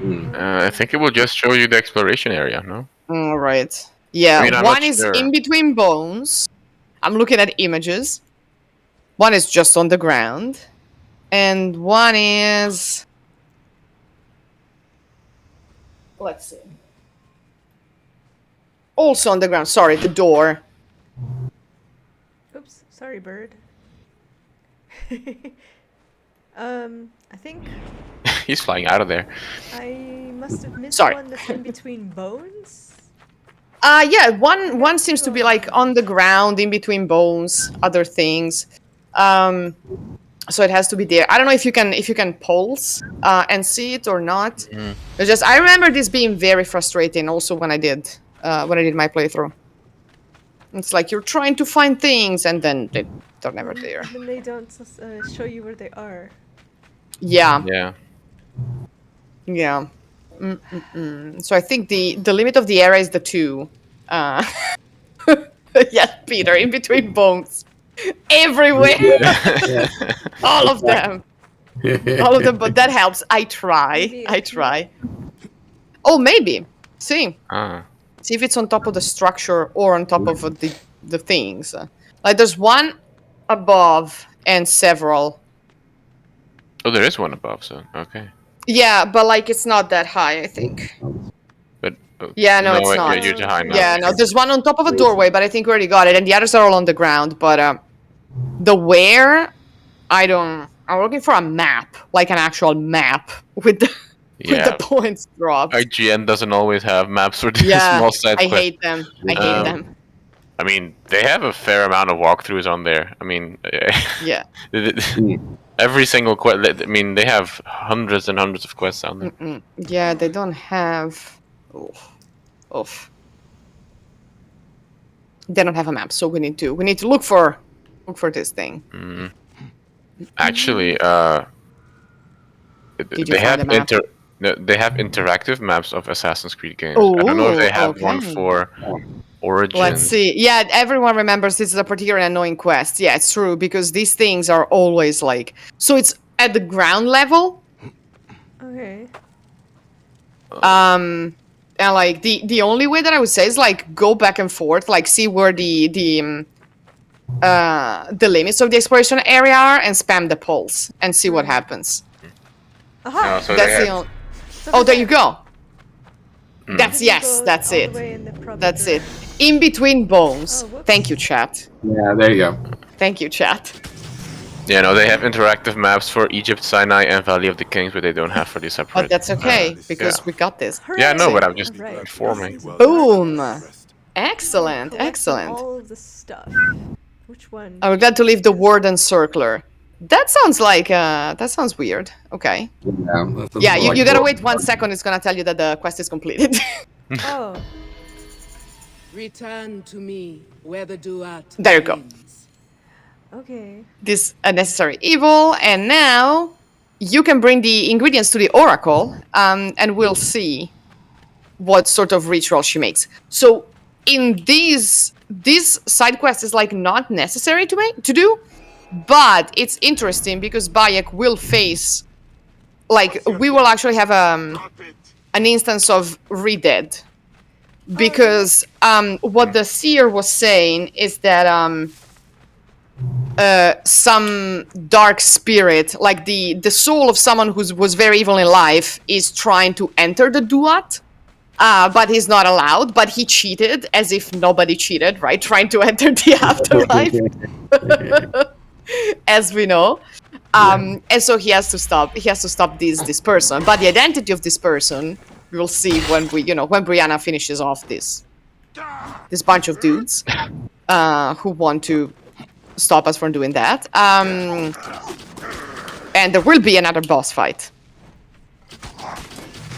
I think it will just show you the exploration area, no? All right. Yeah. I mean, I'm one not is sure. in between bones. I'm looking at images. One is just on the ground, and one is. Let's see. Also on the ground. Sorry, the door. Oops, sorry, bird. I think He's flying out of there. I must have missed Sorry. one that's in between bones. Yeah, one seems to be like on the ground in between bones, other things. So it has to be there. I don't know if you can pulse and see it or not. It's just I remember this being very frustrating also when I did my playthrough. It's like you're trying to find things and then they're never there. Then they don't show you where they are. Yeah. Yeah. Yeah. So I think the limit of the area is the 2. Yes, Peter, in between bones. Everywhere. All of them. All of them, but that helps. I try. Maybe I a try. Oh, maybe. See. Ah. See if it's on top of the structure or on top of the things. Like there's one above and several. Oh, there is one above, so okay. Yeah, but like it's not that high, I think. But Yeah, no, it's wait, not. you're too high now. Yeah, no, there's one on top of a doorway, but I think we already got it, and the others are all on the ground. But the where, I'm looking for a map, like an actual map with the Yeah. points dropped. IGN doesn't always have maps for these Yeah, small side I quests. hate them. I hate them. I mean, they have a fair amount of walkthroughs on there. I mean, Yeah. every single quest. I mean, they have hundreds and hundreds of quests on there. Yeah, they don't have. Oof. They don't have a map, so we need to look for this thing. Actually, Did you they have find a map? they have interactive maps of Assassin's Creed games. I don't know if they have one okay. for Origins. Let's see. Yeah, everyone remembers this is a particularly annoying quest. Yeah, it's true because these things are always like. So it's at the ground level. Okay. And like the only way that I would say is like go back and forth, like see where the limits of the exploration area are, and spam the pulse and see what happens. Aha! No, so That's they the have, only. Oh, there you go. That's You yes, go that's all the it. way in the proper That's it. direction. In between bones. Oh, whoops. Thank you, chat. Yeah, there you go. Thank you, chat. yeah, no, they have interactive maps for Egypt, Sinai, and Valley of the Kings, but they don't have for the separate. But that's okay because yeah. we got this. Yeah, no, Hooray! but I'm just Right. informing. Boom. Excellent, Collect excellent. All of the stuff. Which one? I'm glad to leave the warden circler. That sounds like that sounds weird. Okay. Yeah, you gotta wait 1 second. It's gonna tell you that the quest is completed. Oh. Return to me where the duat There you go. begins. Okay. This unnecessary evil, and now you can bring the ingredients to the oracle, and we'll see what sort of ritual she makes. So in this side quest is like not necessary to do, but it's interesting because Bayek will face, like we will actually have an instance of Redead, because what the seer was saying is that some dark spirit, like the soul of someone who was very evil in life, is trying to enter the duat. But he's not allowed, but he cheated as if nobody cheated, right? Trying to enter the afterlife, as we know. And so he has to stop this person. But the identity of this person, we will see when when Briana finishes off this bunch of dudes who want to stop us from doing that. And there will be another boss fight.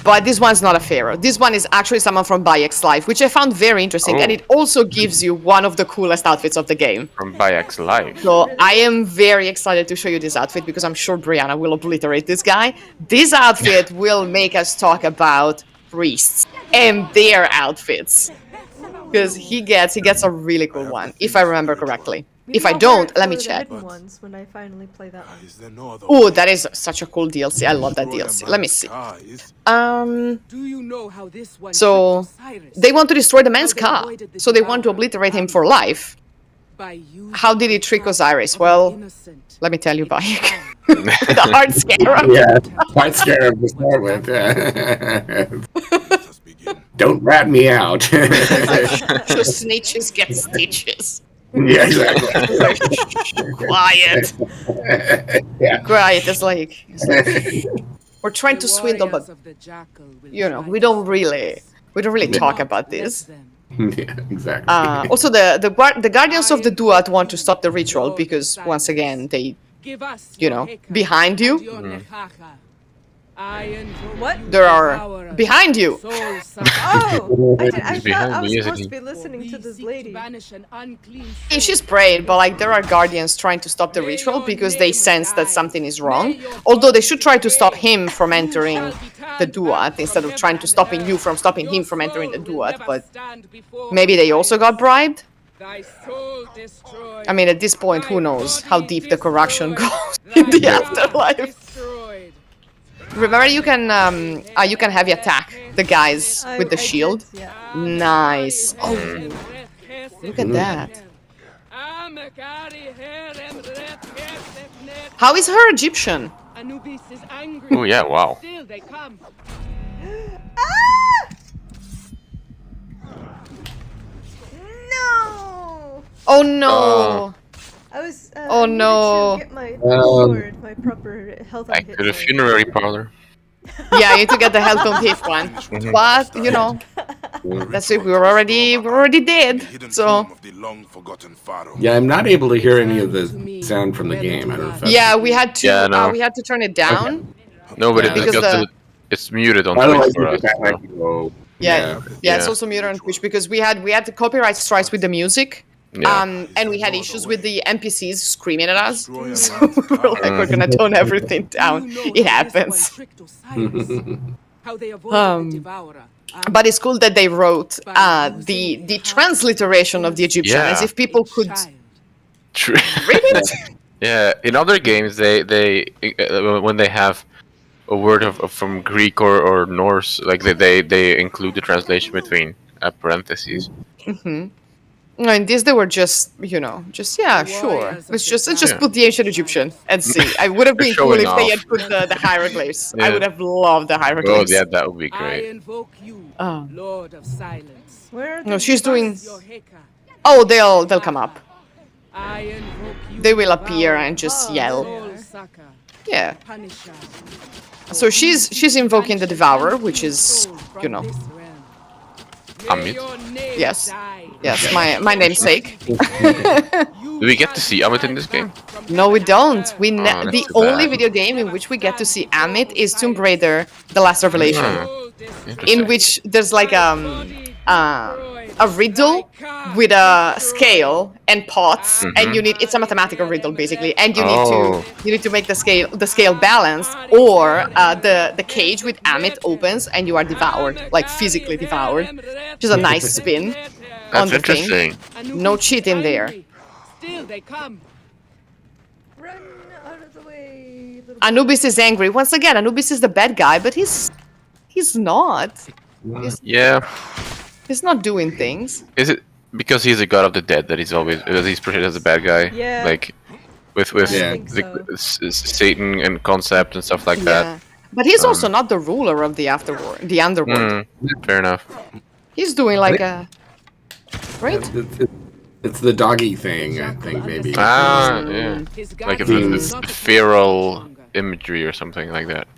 But this one's not a pharaoh. This one is actually someone from Bayek's life, which I found very interesting. And it also gives you one of the coolest outfits of the game. From Bayek's life. So I am very excited to show you this outfit because I'm sure Briana will obliterate this guy. This outfit will make us talk about priests and their outfits. Because he gets a really cool one, if I remember correctly. Maybe If I I'll don't, wear it let me for the check. hidden ones when I finally play that one. Is there no other Oh, way? that is such a cool DLC. I love that DLC. Let me see. Skies? Do you know how this one So tricked Osiris they want to destroy the man's How they car. avoided the So they want to devourer obliterate him for life. by using How did he trick the Osiris? trap of Well, an innocent let me tell you, Bayek. child. The hard scarab. Yeah, quite scared to start with. Let us begin. Don't rat me out. The snitches get stitches. Yeah, exactly. Quiet. Yeah. Quiet. It's like we're trying to The swindle, warriors but of the jackal will we try don't to really Do talk not about let this. them. Yeah, exactly. Also, the guardians of the Duat want to stop the ritual because once again they Give us You your know, Heka behind you. and your Nechacha. I enjoy What? you there are devourer, behind you. soul Oh! I He's thought behind I me, was isn't supposed he? to be listening to this lady. Banish an unclean I mean, she's soul. praying, but like there are guardians trying to stop the ritual because they sense that something is wrong. Although they should try to stop him from entering the Duat instead of trying to stopping you from stopping him from entering the Duat. But maybe they also got bribed. I mean, at this point, who knows how deep the corruption goes in the afterlife. Remember, you can heavy attack the guys with the shield. Did, yeah. Nice. Oh, look at that. How is her Egyptian? Anubis is angry. Oh yeah, wow. Still they come. Ah! No! Oh no. I was. Oh, I needed no. to get my sword, my proper health on Back hit to the sword. funerary parlor. Yeah, you need to get the health on hit one. But you know, that's it. We're already dead. So Yeah, I'm not able to hear any of the sound from the game. I don't know if that's... yeah, we had to Yeah, no. we had to turn it down. No, but Yeah, it's because because it's muted on Otherwise, Twitch for we us. could So. like go. Yeah, Yeah. it's also muted on Twitch because we had the copyright strikes with the music. Yeah. And we had issues with the NPCs screaming at us. So we were like, we're gonna tone everything down. It happens. How they avoided the devourer. But it's cool that they wrote the transliteration of the Egyptian as Yeah. if people could True. read it. Yeah. In other games, they when they have a word from Greek or Norse, like they include the translation between parentheses. No, in this they were just, yeah, sure. Let's just Yeah. put the ancient Egyptian and see. I would have been cool showing if they off. had put the hieroglyphs. I Yeah. would have loved the Oh hieroglyphs. yeah, that would be I great. invoke you, Oh. Lord of Silence. Where are No, the she's doing. bugs? Your Heka. Oh, they'll come up. I invoke you, They will appear devourer, and just Oh, yell. soul sucker, Yeah. punisher. So she's invoking the devourer, which is, Soul you know, from this realm. Amit. May your name Yes. die. yes, my namesake. Do we get to see Amit in this game? No, we don't. Oh, that's The too only bad. video game in which we get to see Amit is Tomb Raider: The Last Revelation, Interesting. in which there's like a riddle with a scale and pots, and it's a mathematical riddle basically, and you need to make the scale balanced, or the cage with Amit opens and you are devoured, like physically devoured. Which is a nice spin on That's the thing. interesting. No cheat in there. Still they come. Run out of the way, little Anubis is angry once again. Anubis is the bad guy, but he's not. He's not doing things. Is it because he's a god of the dead that he's portrayed as a bad guy? Yeah. Like with I think Satan and concept and stuff like that. But he's also not the ruler of the underworld. Fair enough. He's doing like a right. It's the doggy thing, I think, maybe. Ah, yeah. His Like if guidance it's is not Pharaoh imagery or something like that.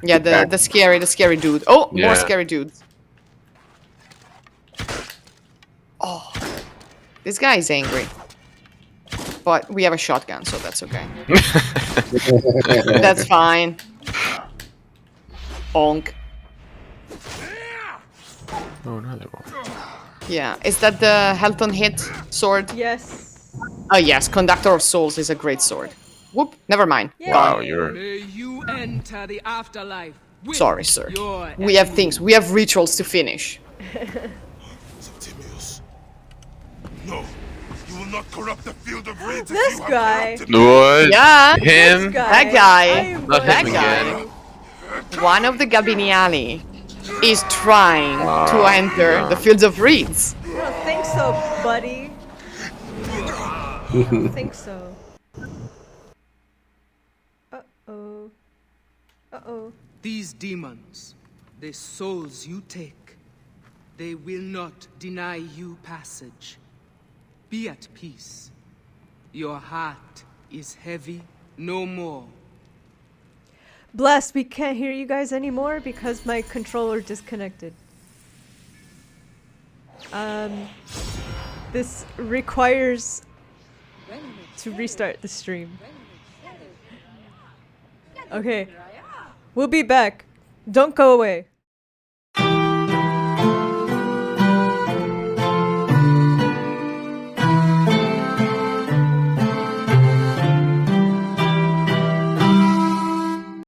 Yeah, the scary dude. Oh, more Yeah. scary dudes. Oh, this guy is angry. But we have a shotgun, so that's okay. That's fine. Bonk. Oh, another one. Yeah, is that the health on hit sword? Yes. Oh yes, Conductor of Souls is a great sword. Whoop, never mind. Yeah. Wow, you're May you enter the afterlife. with Sorry, sir. your We have things, we have rituals to finish. Septimius. No, you will not corrupt the field of reeds as This you have guy. corrupted what? Yeah, Him? that guy. I'm Not That him guy. again. One of the Gabiniani is trying to enter the fields of reeds. I don't think so, buddy. I don't think so. Uh-oh. Uh-oh. These demons, the souls you take, they will not deny you passage. Be at peace. Your heart is heavy no more. Bless, we can't hear you guys anymore because my controller disconnected. This requires to restart the stream. Okay. We'll be back. Don't go away.